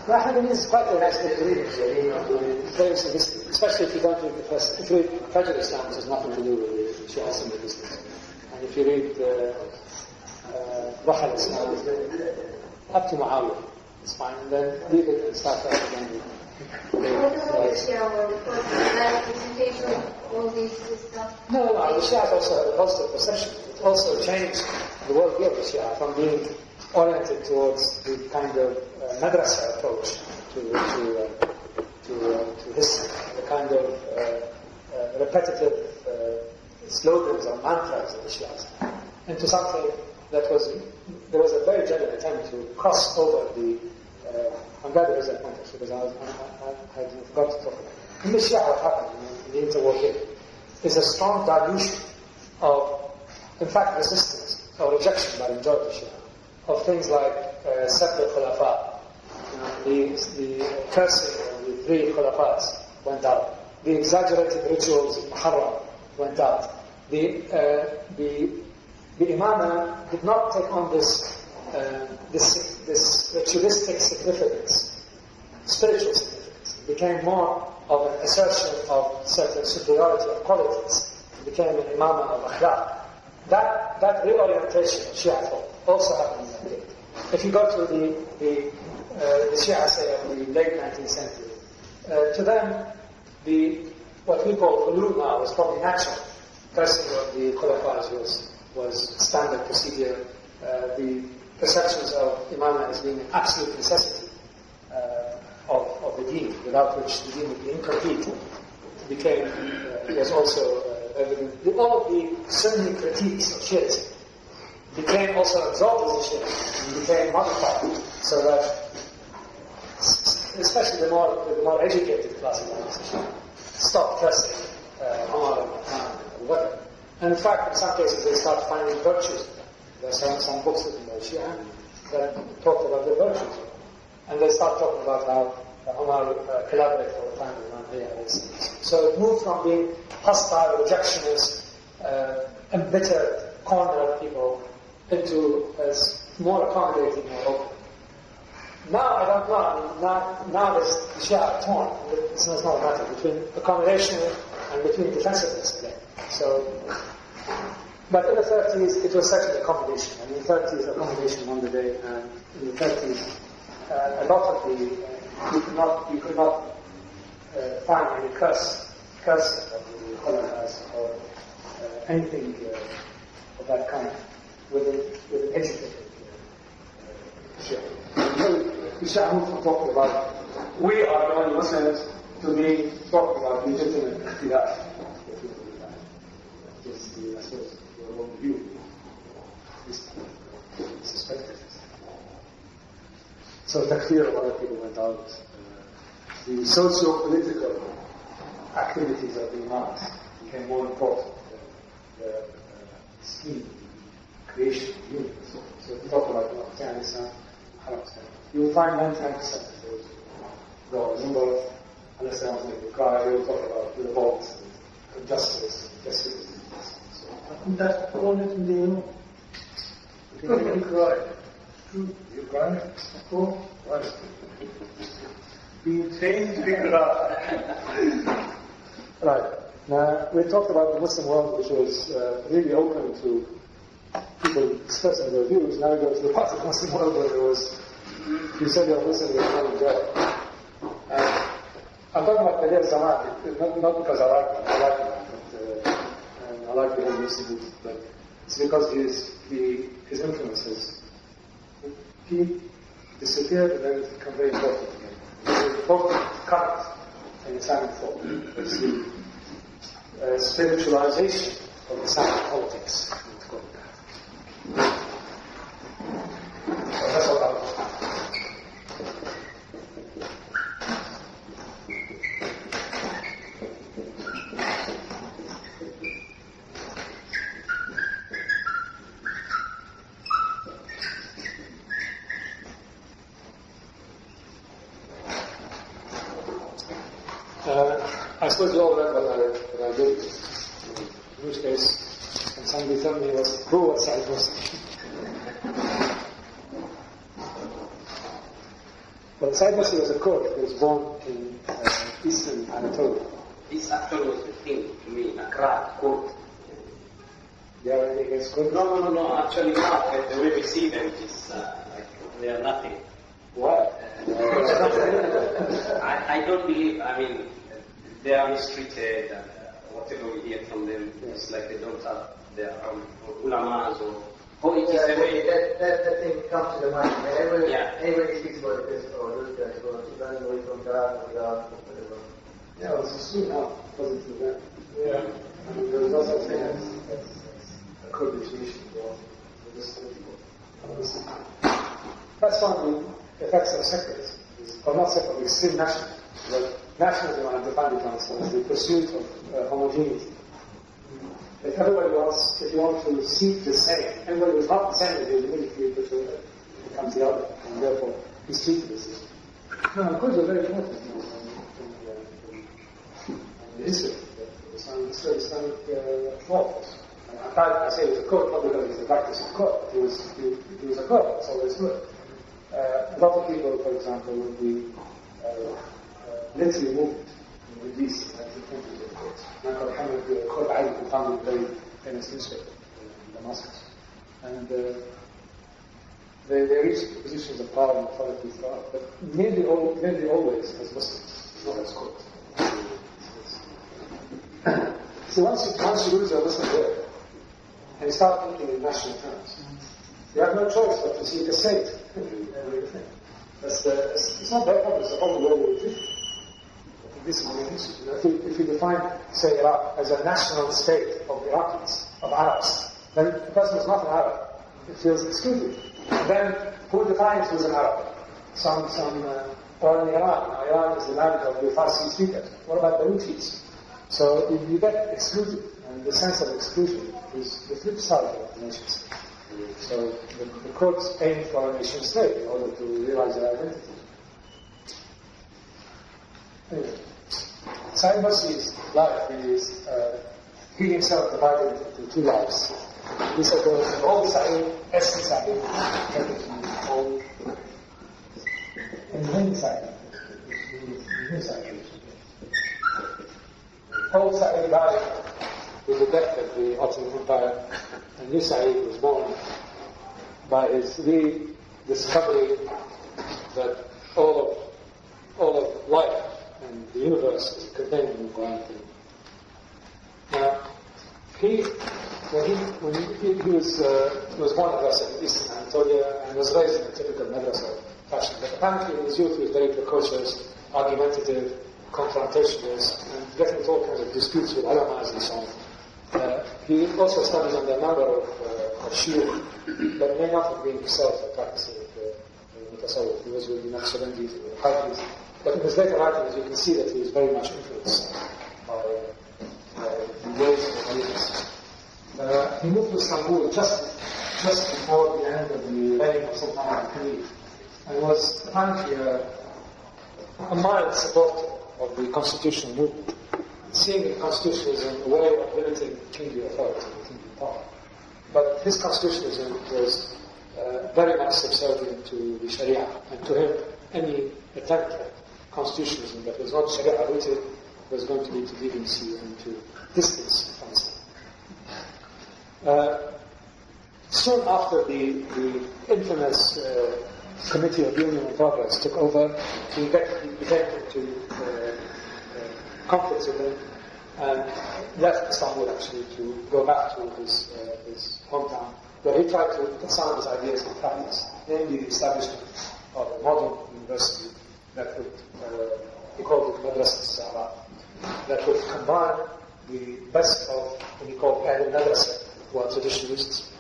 Ahmad is quite a nice book to read. It's very sophisticated, especially if you don't read the first. If you read Fajr Islam, which has nothing to do with the Shia Sunni business. And if you read Rahal Islam, up to Muawiyah, it's fine. And then leave it and start out again. What about the Shia world? Because that presentation, all these stuff. No, the Shia also had a positive perception. It also changed the worldview of the Shia from being oriented towards the kind of madrasa approach to history, the kind of repetitive slogans or mantras of the Shias, into something that there was a very genuine attempt to cross over the. I'm glad there is that point actually, because I had forgot to talk about it. In the Shia, what happened in the interwar period is a strong dilution of, in fact, resistance or rejection by the majority of Shia of things like separate khulafa. The cursing of the 3 khulafas went out. The exaggerated rituals in Muharram went out. The imamah did not take on this ritualistic significance, spiritual significance. It became more of an assertion of certain superiority of qualities. It became an imamah of akhlaq. That reorientation of Shia thought also happened in that period. If you go to the Shia, say, of the late 19th century, to them, what we call hulul now was probably natural. Cursing of the khulafas was standard procedure. The perceptions of imamah as being an absolute necessity of the deen, without which the deen would be incomplete, was also evident. All of the Sunni critiques of Shiism became also absorbed as the Shia and became modified, so that especially the more educated classes of the Shia stopped cursing Umar and Abu Bakr. And in fact, in some cases, they start finding virtues. There are some books in the Shia that talk about the virtues. And they start talking about how Umar collaborated all the time with Imam. So it moved from being hostile, rejectionist, embittered, cornered people into as more accommodating, more open. Now, I don't know. Now the Shia are torn. It's not a matter between accommodation and between defensiveness again. So, but in the 30s, it was such an accommodation. And in the 30s, accommodation won the day. And in the 30s, a lot of you could not find any cursing of the colonizers or anything of that kind with an educated Shia. The Shia moved from talking about we are the only Muslims to be talking about legitimate ikhtilaf. I suppose your own view is suspected. So takfir of other people went out. The socio-political activities of the imams became more important than the scheme, creation of the universe. So if you talk about Afghanistan, you will find 99% of those go number, unless they want to make a cry, they will talk about revolt and justice and justice. That's all it in the You cry. You cry? Of course. Right. being changed figure out. Right. Now, we talked about the Muslim world, which was really open to people expressing their views. Now we go to the part of the Muslim world where there was, you said you're Muslim, you're not in jail. I'm talking about Khalil Zaman, not because I like him, and I like the whole Muslim, but it's because his influences, he disappeared and then become very important again. There's an important current in Islamic thought. It's the spiritualization of Islamic politics. So that's what I was. I suppose you all read what I did, in which case, when somebody told me who was Said Nursi. Well, Said Nursi was a Kurd who was born in eastern Anatolia. This actually was the thing to me, a crack, Kurd. Do you have anything against Kurd? No, actually not. The way we see them is like they are nothing. What? I don't believe, they are mistreated and whatever we hear from them, it's like they don't have their own ulamas or politics. That thing comes to the mind. Everybody speaks about this or those guys who are running away from God, without whatever. Yeah, it's true now. It wasn't true then. Yeah. I mean, there was no such thing as a Kurdish nation or this people. That's one of the effects of secularism, or not secularism, extreme nationalism. But nationalism, I define it as the pursuit of homogeneity. If everybody wants, if you want to seek the same, everybody who's not the same, you immediately becomes the other, and therefore he's treated as this. No, of course, they're very important in the history of Islamic thought. I say he was a Kurd, not because he's the practice of Kurd. He was a Kurd, that's always good. A lot of people, for example, in the literary movement in the Middle East in the 1920s, of course. Michael Hamid, Kurd Ali, who founded a very famous newspaper in Damascus. And they reached positions of power and authority throughout, but nearly always as Muslims, not as Kurds. So once you lose your Muslim word, and you start thinking in national terms, you have no choice but to seek a state. It's not their problem, it's the whole world we live. This is the issue. If you define, say, Iraq as a national state of Iraqis, of Arabs, then the person who's not an Arab, it feels excluded. And then, who defines who's an Arab? Or in Iran. Now, Iran is the land of the Farsi speakers. What about the Houthis? So you get excluded, and the sense of exclusion is the flip side of the nation state. So the Kurds aim for a nation state in order to realize their identity. Anyway, Said Nursi's life is, he himself divided into two lives. He said there was an old Said, Eski Said, and new Said, new Said. Old Said died with the death of the Ottoman Empire, and new Said was born by his rediscovery that all of life and the universe is contained in one thing. Now, when he was born in Eastern Anatolia and was raised in a typical madrasa fashion, but apparently in his youth he was very precocious, argumentative, confrontationalist, and getting into all kinds of disputes with ulamas and so on. He also studied under a number of shiur, but may not have been himself a practicing mutasawwif. He was with the Naqshbandis and the Hafis. But in his later writings, you can see that he was very much influenced by the ways of beliefs. He moved to Istanbul just before the end of the reign of Sultan al-Khalid, and was apparently a mild supporter of the constitutional movement, seeing the constitutionalism a way of limiting kingly authority and kingly power. But his constitutionalism was very much subservient to the Sharia, and to him, any attempt at constitutionalism that was not Sharia rooted was going to lead to deviancy and to distance from Islam. Soon after the infamous Committee of Union and Progress took over, he became into conflicts with them and left Istanbul actually to go back to his hometown, where he tried to put some of his ideas in practice, namely the establishment of a modern university that would, he called it Madrasa al-Sahaba, that would combine the best of what he called Ahl al-Madrasa, who are traditionalists,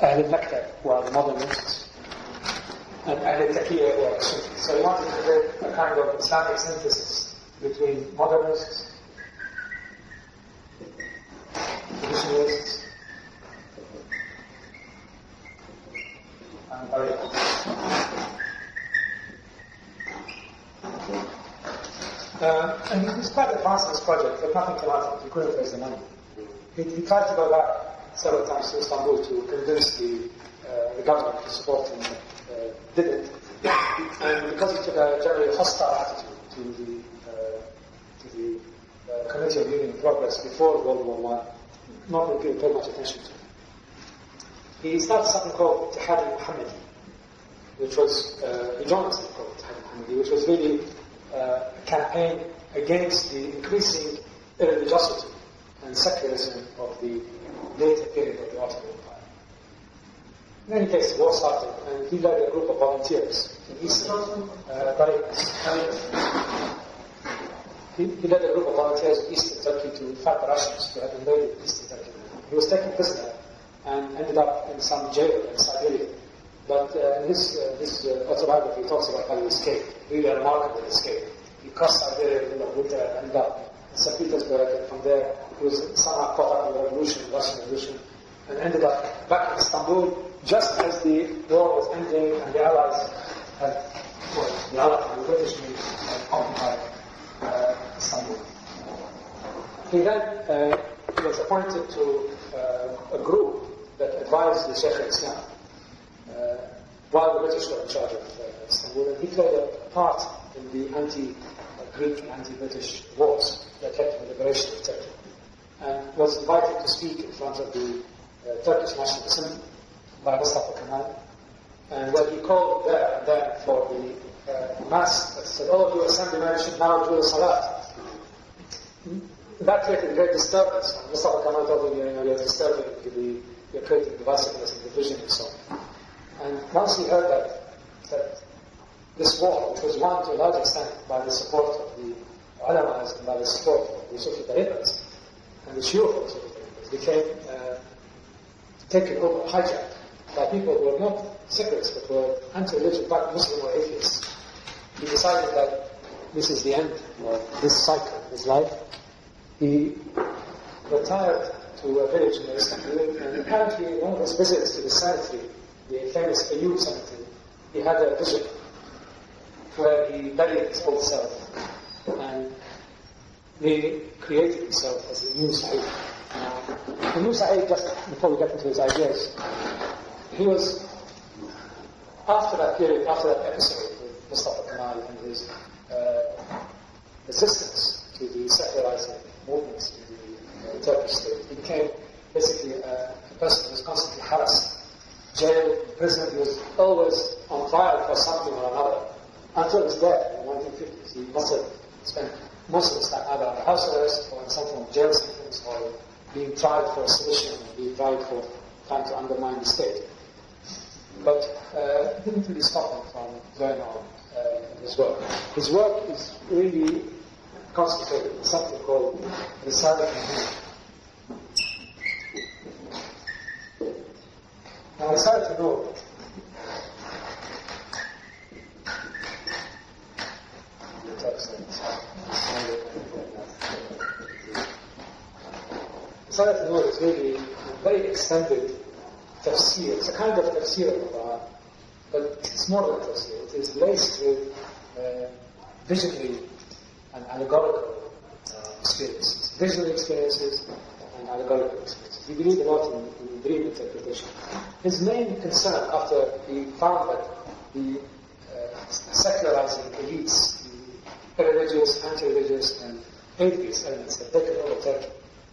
Ahl al-Maktab, who are the modernists, and Ahl al-Taqiyya, who are Sufis. So he wanted to create a kind of Islamic synthesis between modernists, traditionalists, and tariqah. And he was quite advanced in this project, but nothing came out of it. He couldn't raise the money. He tried to go back several times to Istanbul to convince the government to support him, didn't. And because he took a generally hostile attitude to the Committee of Union Progress before World War I, not really people paid much attention to him. He started something called Ittihad al-Muhammadi, which was, he joined something called Ittihad al-Muhammadi, which was really a campaign against the increasing irreligiosity and secularism of the later period of the Ottoman Empire. In any case, the war started, and he led a group of volunteers in Eastern He led a group of volunteers in Eastern Turkey to fight the Russians who had invaded Eastern Turkey. He was taken prisoner and ended up in some jail in Siberia. But in his autobiography, he talks about how he escaped. Really a remarkable escape. He crossed Siberia in the winter and ended up in St. Petersburg, and from there he was somehow caught up in the revolution, the Russian Revolution, and ended up back in Istanbul just as the war was ending and the Allies had, the British had occupied Istanbul. He then was appointed to a group that advised the Sheikh al-Islam while the British were in charge of Istanbul, and he played a part in the anti-Greek and anti-British wars that led to the liberation of Turkey, and was invited to speak in front of the Turkish National Assembly by Mustafa Kemal, and when he called there and then for the mass, said, all of you assemblymen should now do the salat. That created great disturbance. Mustafa Kemal told him, you're disturbing you're creating divisiveness and division and so on. And once he heard that this war, which was won to a large extent by the support of the Ulamas and by the support of the Sufi tariqas, and the shuyukh of the Sufi tariqas, became taken over, hijacked by people who were not secularists, but were anti-religion, but Muslim or atheists. He decided that this is the end of this cycle of his life. He retired to a village in Istanbul, and apparently one of his visits to the cemetery, the famous Ayyub cemetery, he had a vision where he buried his old self and he created himself as the new Sa'id. The new Sa'id, just before we get into his ideas, he was, after that period, after that episode with Mustafa Kemal and his resistance to the secularizing movements in the Turkish state, he became basically a person who was constantly harassed, jailed, in prison. He was always on trial for something or another until his death in the 1950s. He must have spent most of his time either under house arrest or in some form of jail sentence, or being tried for sedition or being tried for trying to undermine the state. But it didn't really stop him from going on in his work. His work is really concentrated in something called the Islamic College. Now I decided to know it's really a very extended tafsir. It's a kind of tafsir of Quran, but it's more than tafsir. It is laced with visionary and allegorical experiences, visual experiences and allegorical experiences. He believed a lot in dream interpretation. His main concern, after he found that the secularizing elites, the irreligious, anti-religious, and atheist elements had taken over Turkey,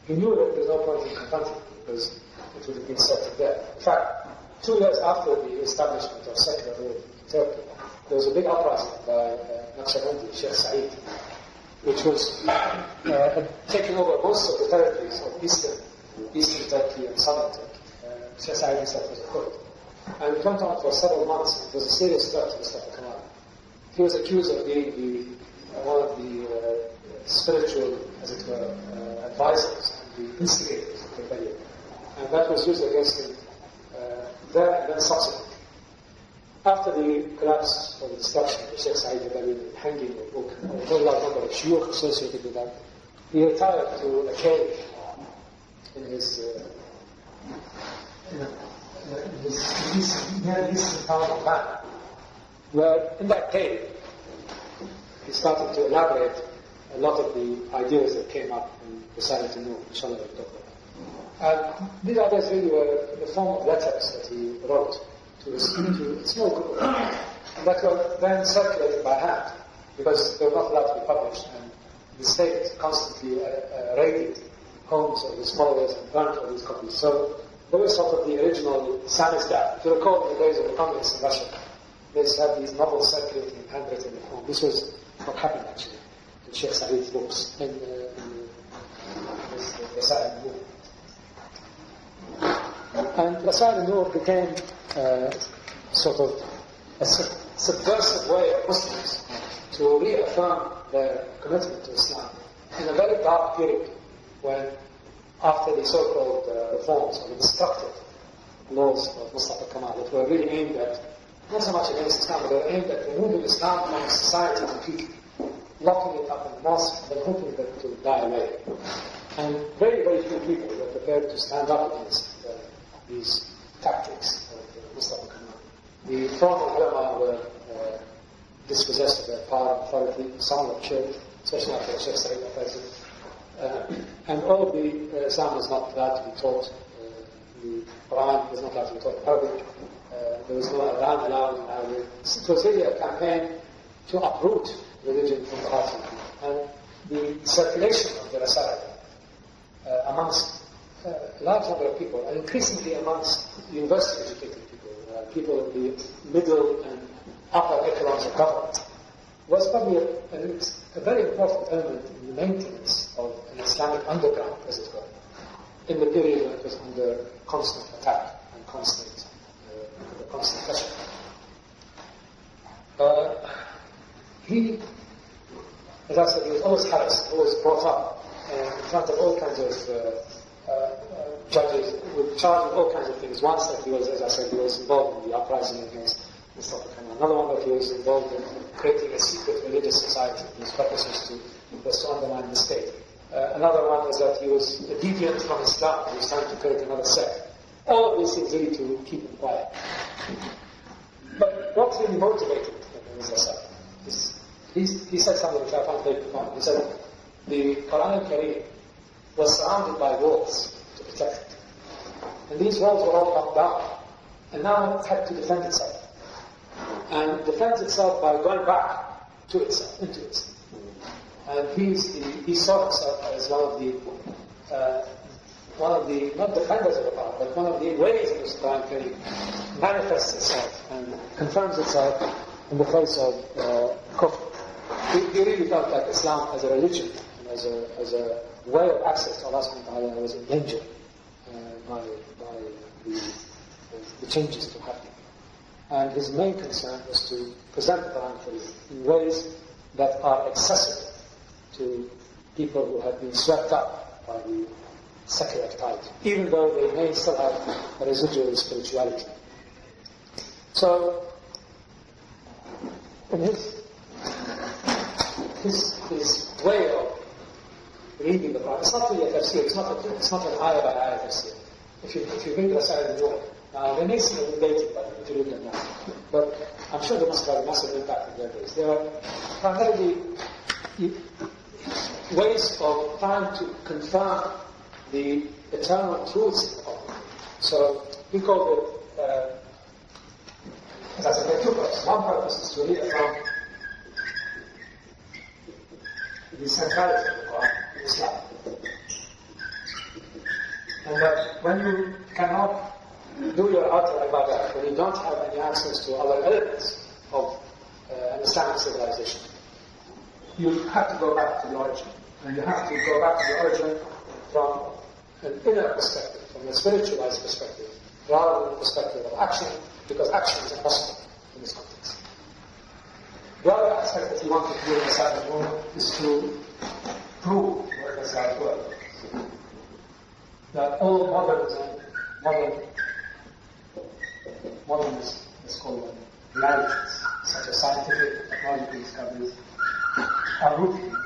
he knew that there was no point in confronting them because it would have been settled there. In fact, 2 years after the establishment of secular rule in Turkey, there was a big uprising by Naqshbandi, Sheikh Said, which was taking over most of the territories of Eastern Turkey and Southern Turkey. Sheikh Said himself was a Kurd. And it went on for several months. It was a serious threat to Mustafa Kemal. He was accused of being one of the spiritual, as it were, advisors and the instigators of the rebellion. And that was used against him there and then subsequently. After the collapse or the destruction of the Sheikh Said rebellion and hanging of a whole large number of shuyukh associated with that, he retired to a cave in his near the eastern town of Van, where in that cave he started to elaborate a lot of the ideas that came up in Risale Nur, inshallah we'll talk about. And these ideas really were in the form of letters that he wrote to a small group of people, and that were then circulated by hand, because they were not allowed to be published, and the state constantly raided homes of his followers and burnt all these copies. So they were sort of the original samizdat. If you recall in the days of the communists in Russia, they had these novels circulating in handwritten form. This was what happened actually to Sheikh Saeed's books in Risale Nur. And Risale Nur became sort of a subversive way of Muslims to reaffirm their commitment to Islam in a very dark period when, after the so-called reforms or the destructive laws of Mustafa Kemal that were really aimed at, not so much against Islam, but they were aimed at removing Islam from society completely, locking it up in the mosque and hoping that it would die away. And very, very few people were prepared to stand up against these tactics of Mustafa Kemal. The former ulama were dispossessed of their power and authority, some were killed, especially after Sheikh Saeed Al-Fazil. And all of the Islam was not allowed to be taught. The Quran was not allowed to be taught in Arabic. There was no Adhan allowed in Arabic. It was really a campaign to uproot religion from the heart of people. And the circulation of the Risale amongst a large number of people, and increasingly amongst university-educated people, people in the middle and upper echelons of government, was probably a very important element in the maintenance of an Islamic underground, as it were, in the period when it was under constant attack and constant pressure. He, as I said, he was always harassed, always brought up in front of all kinds of judges, with charged with all kinds of things. Once that he was, as I said, he was involved in the uprising against Mustafa Kemal. Another one that he was involved in creating a secret religious society. His purpose was to undermine the state. Another one was that he was a deviant from Islam. He was trying to create another sect. All of these things really to keep him quiet. But what really motivated him, as I said, he said something which I found very profound. He said, the Quran al-Kareem was surrounded by walls to protect it. And these walls were all knocked down. And now it had to defend itself. And it defends itself by going back to itself, into itself. And he saw himself as one of the, not defenders of the power, but one of the ways in which the Quran Kareem manifests itself and confirms itself in the face of kufr. He really felt like Islam as a religion and as a way of access to Allah subhanahu wa ta'ala was in danger by the changes to happen. And his main concern was to present the Quran Kareem in ways that are accessible to people who have been swept up by the secular tide, even though they may still have a residual spirituality. So, in his way of reading the Quran, it's not really a tafsir, it's not an ayah by ayah tafsir. If you read Risale Nur, now they may seem a bit dated, but if you read them now, but I'm sure they must have a massive impact in their days. They are primarily ways of trying to confirm the eternal truths of God. So he called it, as I said, there are two purposes. One purpose is to reaffirm the centrality of the Quran in Islam. And that when you cannot do your outer ibadah, when you don't have any access to other elements of an Islamic civilization, you have to go back to the origin. And you have to go back to the origin from an inner perspective, from a spiritualized perspective, rather than the perspective of action, because action is impossible in this context. The other aspect that he wanted to do in the Nur is to prove what has that word. That all modernism, let's call them, realities, such as scientific, technological discoveries, are rooted in God.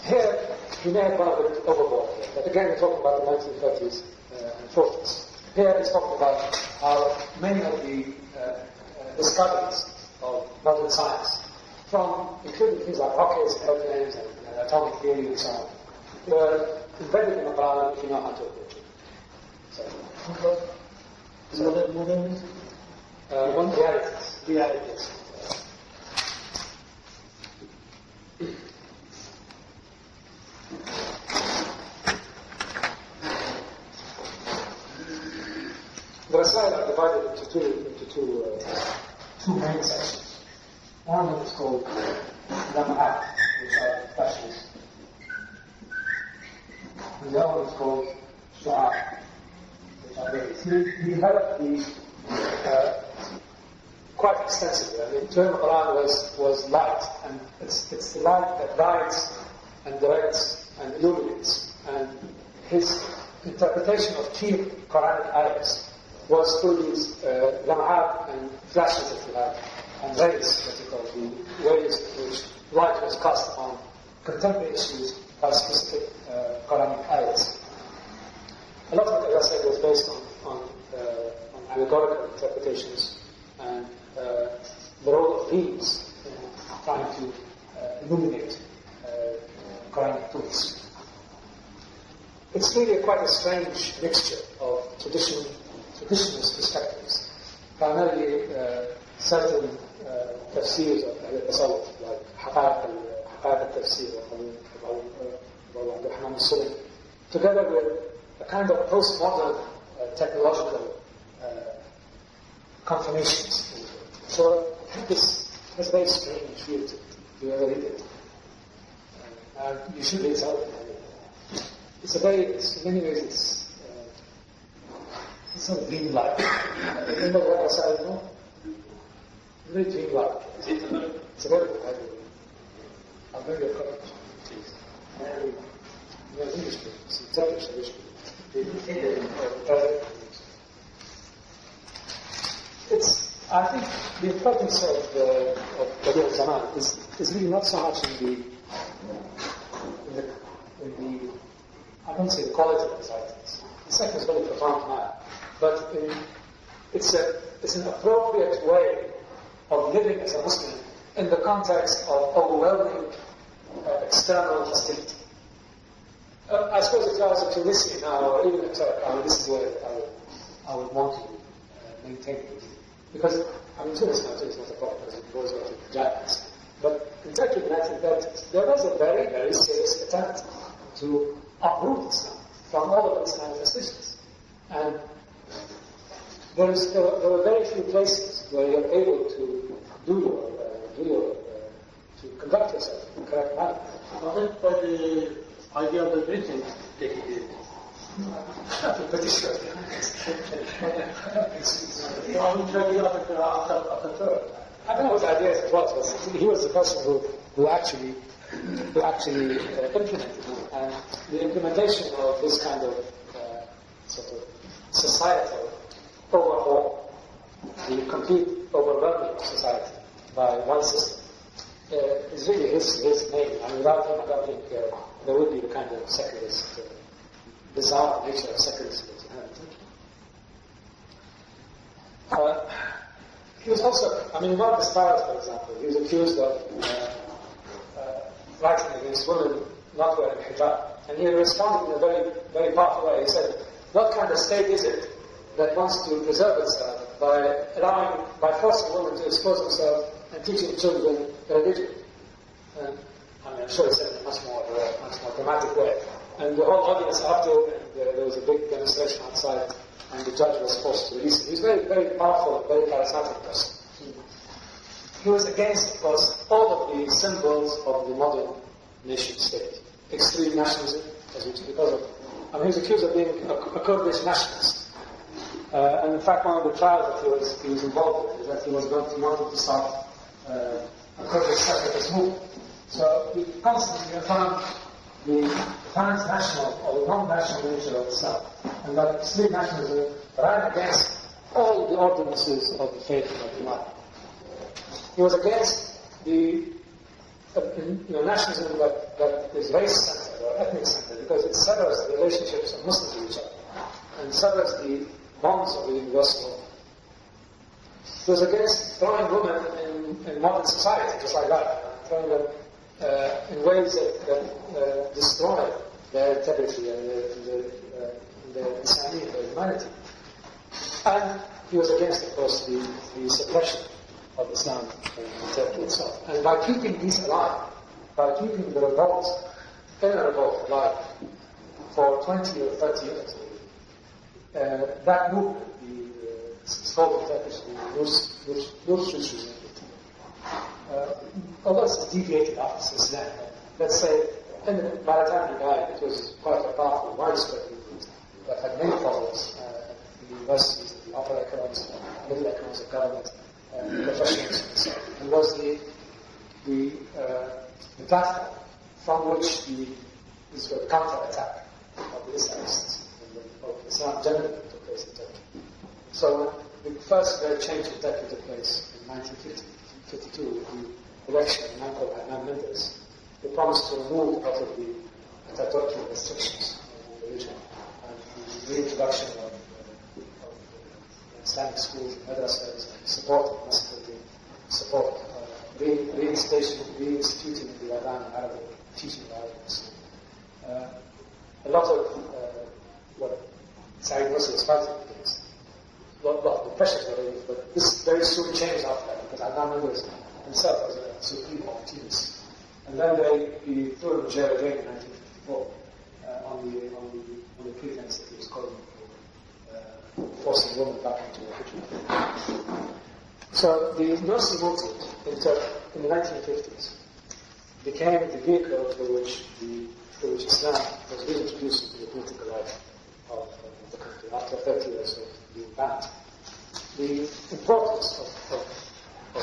Here, he may have gone a bit overboard here, but again we're talking about the 1930s and 40s. Here he's talking about how many of the discoveries of modern science, including things like rockets, airplanes, and atomic theory and so on, were embedded in the Quran if you know how to approach it. Modern One realities. The Rasail are divided into two main sections. One is called Lam'at, which are questions. And the other one is called Shu'ar, which are rays. He developed these quite extensively. I mean, the term Quran was light, and it's the light that guides and directs and illuminates. And his interpretation of key Quranic ayahs was through these lam'at and flashes, if you like, and rays, that you call the ways in which light was cast on contemporary issues by specific Quranic ayahs. A lot of it, as I said, was based on allegorical interpretations and the role of themes in trying to illuminate Quranic truths. It's really quite a strange mixture of traditionalist perspectives, primarily certain tafsirs of al-Tasawwuf, like Haqaq al-Tafsir of Abdul Rahman al-Sulam, together with a kind of postmodern technological confirmations. So this is very strange field to ever read it. You should read something. In many ways, it's sort of dreamlike. Remember what I said, no? Very dreamlike. It's a very good idea. I'll bring you a copy. Please. It's English, it's Turkish, I think the importance of Badi al-Zaman is really not so much in the I don't say the quality of his writings. The second is very profound man, but it's an appropriate way of living as a Muslim in the context of overwhelming external hostility. I suppose if I was a Nursi now, or even a Turk, this is where I would want to maintain it. Because, Tunis now is not a problem because it goes out to giants. But in Turkey in the 1930s, there was a very, very serious attempt to uproot Islam from all of its manifestations. And there were very few places where you're able to to conduct yourself in the correct manner. Not by the idea of the British taking it. The British were I don't know what the idea it was. He was the person who actually implemented it. And the implementation of this kind of sort of societal overhaul, the complete overwhelming of society by one system, is really his name. And without him, I don't think there would be the kind of secularist, bizarre nature of secularism that you have. He was also, in one of his trials, for example, he was accused of writing against women not wearing hijab. And he responded in a very, very powerful way. He said, what kind of state is it that wants to preserve itself by forcing women to expose themselves and teaching children religion? And, I'm sure he said it in a much more dramatic way. And the whole audience after, and there was a big demonstration outside, and the judge was forced to release him. He was a very, very powerful, very charismatic person. He was against, of course, all of the symbols of the modern nation state. Extreme nationalism, because of, he was accused of being a Kurdish nationalist. And in fact, one of the trials that he was involved with is that he wanted to start a Kurdish separatist movement. So he constantly affirmed the transnational or the non-national nature of Islam, and that extreme nationalism ran against all the ordinances of the faith of Iman. He was against the nationalism that is race-centered or ethnic-centered, because it severs the relationships of Muslims with each other and severs the bonds of the universal He was against throwing women in modern society, just like that, throwing them in ways that destroy their integrity and their insanity, their humanity. And he was against, of course, the suppression of Islam in Turkey itself. And by keeping these alive, by keeping the revolt, inner revolt alive, for 20 or 30 years, that movement, it's called in Turkish the Nursi, although it's deviated off since then, let's say, by the time he died, it was quite a powerful, widespread movement that had many followers in the universities, in the upper economics, middle economics of government, professionals, and so on. It was the platform from which the counter-attack of the Islamists of Islam generally took place in Turkey. So the first great change in Turkey took place in 1952 with the election of a man called Adnan Menderes. They promised to remove a lot of the Atatürk's restrictions on religion and the reintroduction of Islamic schools and madrasas and support reinstituting the Adhan in Arabic, teaching Arabic. A lot of what Said Nursi was fighting against. A lot of the pressures were relieved, but this very soon changed after that because Adnan Menderes himself was a supreme opportunist. And then he threw him in jail again in 1954 on the pretense that he was calling for forcing women back into religion. So the Nursi movement in Turkey in the 1950s became the vehicle through which Islam was reintroduced into the political life of the country after 30 years of being banned. The importance of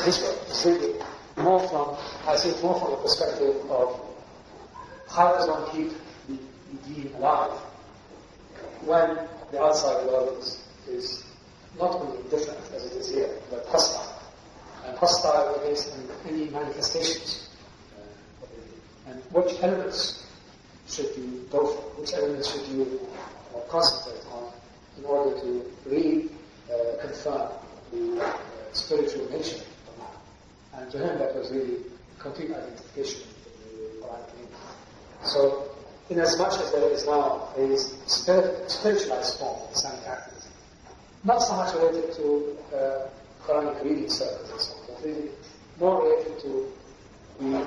this work is really more from the perspective of how does one keep the deen alive when the outside world is not only different as it is here, but hostile. And hostile against any manifestations of it. And which elements should you go for? Which elements should you concentrate on in order to confirm the spiritual nature of man? And to him that was really complete identification with the Quranic meaning. So, in as much as there is now a spiritualized form of Islamic activism, not so much related to Quranic reading circles and so on, but really more related to the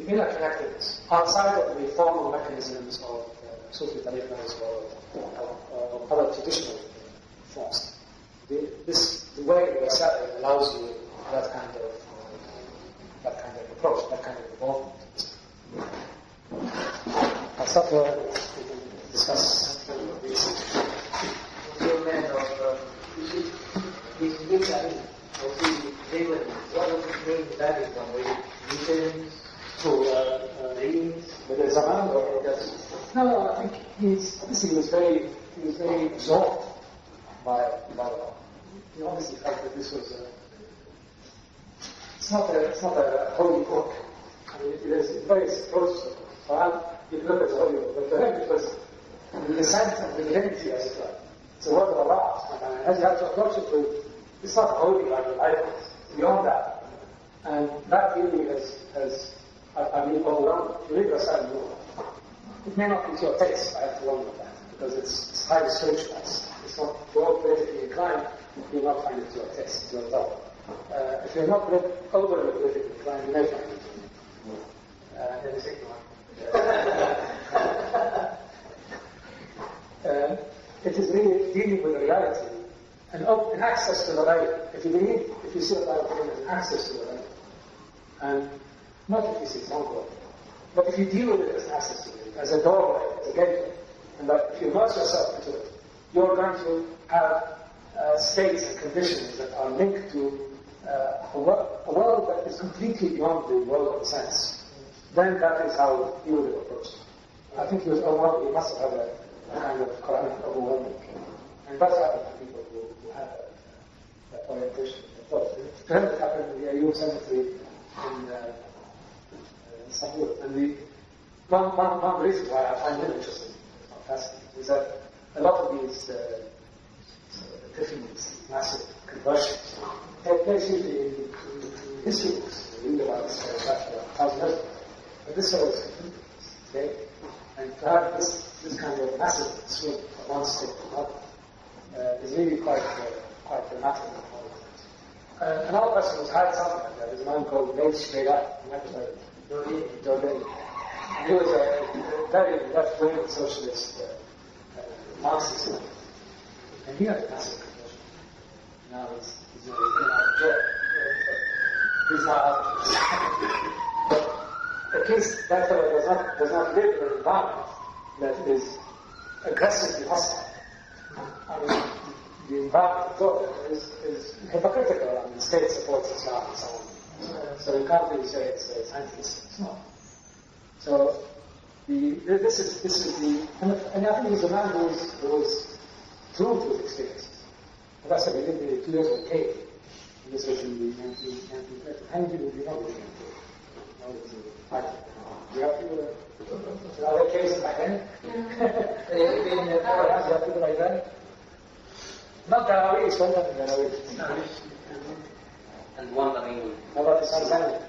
inner connectedness outside of the formal mechanisms of Sufi tariqas or other traditional forms. The way the Wasa'i allows you that kind of approach, that kind of involvement. I'll stop here and discuss these. What was his main value from? Was it missions to readings? Whether Zaman or no, I think he was very absorbed by law. He obviously felt that this was it's not a holy book. I mean, it is very close to Quran. You can look at the holy book, but for him it was the sense of the divinity, as it were. It's a word of Allah. And as you have to approach it with, it's not holy like the Bible. It's beyond that. And that really has I've been overwhelmed. If you read Rasul Nur, it may not be to your taste, I have to warn you of that, because it's highly spiritualized. It's not, if you're politically inclined, you'll not find it to your taste, to your thought. If you're not overly politically inclined, you may find it. Then the second one. It is really dealing with the reality and access to the right. If you see the Bible as access to the right, and not if you see it's not God, but if you deal with it as access to it, as a doorway, as a gateway, and that if you immerse yourself into it, you're going to have states and conditions that are linked to a world that is completely beyond the world of sense. Then that is how he would have approached it. I think he was he must have had a kind of Quranic overwhelming. And that's happened to people who have that orientation. To him it happened in the Ayyub Cemetery in Istanbul. And one reason why I find him interesting, fascinating, is that a lot of these epiphanies, massive conversions, take place usually in history books. We read about this after 1,000 years ago. But this was okay? And to have this kind of massive swing from one state to another is really quite dramatic. Another person who's had something like that is a man called Nursi. Straight up, he was a very left-wing socialist Marxist, and he had a massive conversion. Now he's in jail. He's not out. But at least that fellow does not live in an environment that is aggressively hostile. I mean, the environment of thought is hypocritical. I mean, the state supports Islam and so on. So you can't really say it's anti-Islam. It's not. So this is the, and I think he's a man who was true to his experiences. As I said, he lived 2 years in a cave. And this was in the 1930s. How many people do you know living in a cave? Do you have people? Are there caves back then? Have you have people like that? Not Allawis, one of them Allawis. And wondering. How about the Tanzania?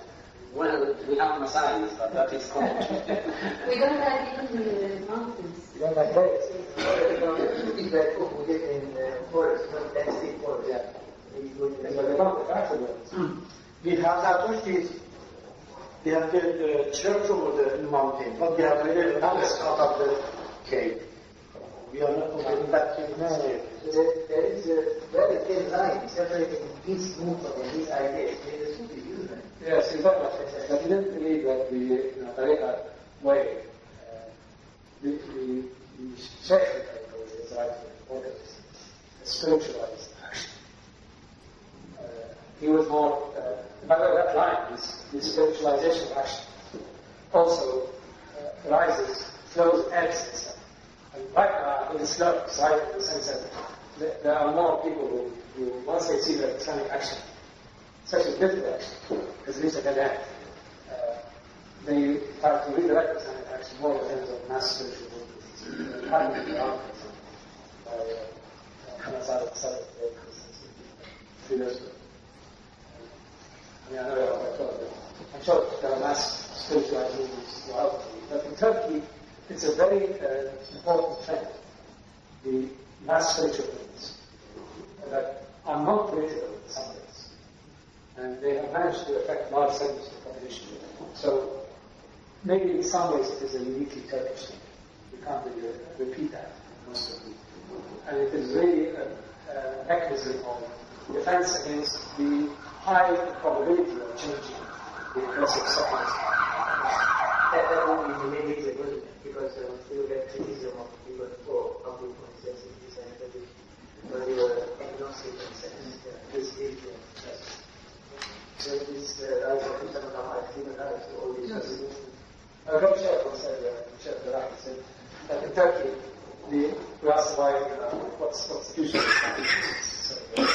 Well, we have Messiahs, but that is common. We don't have even the mountains. You don't like caves? It's like, oh, we live in forest, not densely forest. Yeah. We have that we have the church over the mountain, but we have the palace out of the cave. We are not going back to the cave. There is a very thin line separating his movement and his ideas. There is a use, right? Yes, in fact, but he didn't believe that the Tariqa way, the Shaykh is right or spiritualized action. He was more, by the way, that line, this spiritualization of action, also rises, flows, ebbs itself. And right now, in Islam, right, in the sense that there are more people who once they see the Islamic action, especially political action, as least at that end, they try to redirect Islamic action more in terms of mass spiritual movements. Happening in Iran, by Hamazad al-Sadr, 3 years ago. I mean, I know I'm sure there are mass spiritualized movements throughout, but in Turkey, it's a very important trend. The mass spiritual movements that are not political in some ways, and they have managed to affect large segments of the population. So maybe in some ways it is a uniquely Turkish thing. We can't really repeat that in most of the people. And it is really a mechanism of defense against the high probability of changing the aggressive settlements. That won't be the main reason, because we will get criticism of people for public necessities and everything. But they were agnostic in sense. This is so this rise of Islam and all these movements. Rabbi Sheikh said that in Turkey, we asked why, what's the future of Islam?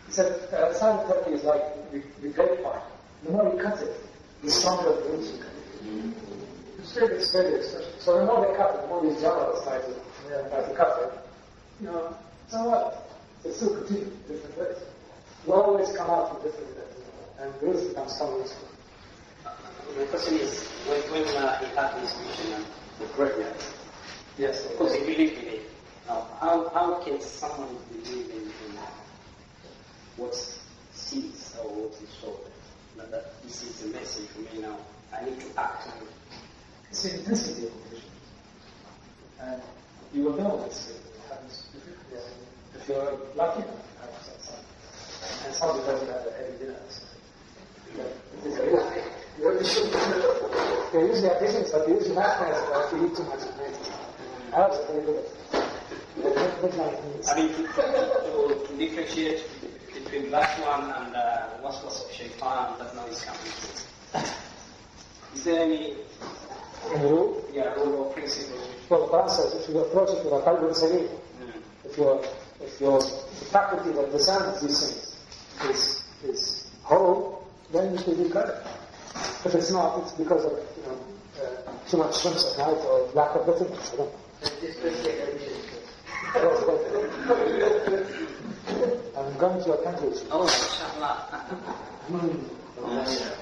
He said, Islam in Turkey is like the grapevine. The more you cut it, the stronger the roots you cut it. It's very special. So the more they cut it, the more these generals try to cut it. You know, so what? They still continue in different ways. We always come out from different ways. And the roots become stronger and stronger. The question is, when he had this vision and the graveyard, Yes, of course he believed in it. Now, how can someone believe in what sees or what is shown? That this is the message for me now. I need to act on it. It's the intensity of the vision. And you will know this happens if you're lucky enough to have some. And some because you have a heavy dinner. They usually have visions, but they usually have if you eat too much at night. Arabs are very good at midnight meals. I mean, to differentiate between that one and waswas of shaitan that now is coming. Is there any rule? Yeah, rule or principle? Well, the Quran says if you approach it with a qalbun salim, if your faculty that discerns these things is whole, then you should be correct. If it's not, it's because of too much shrimps at night or lack of vitamins. I don't know. I'm going to your country. Oh, inshallah. Mm.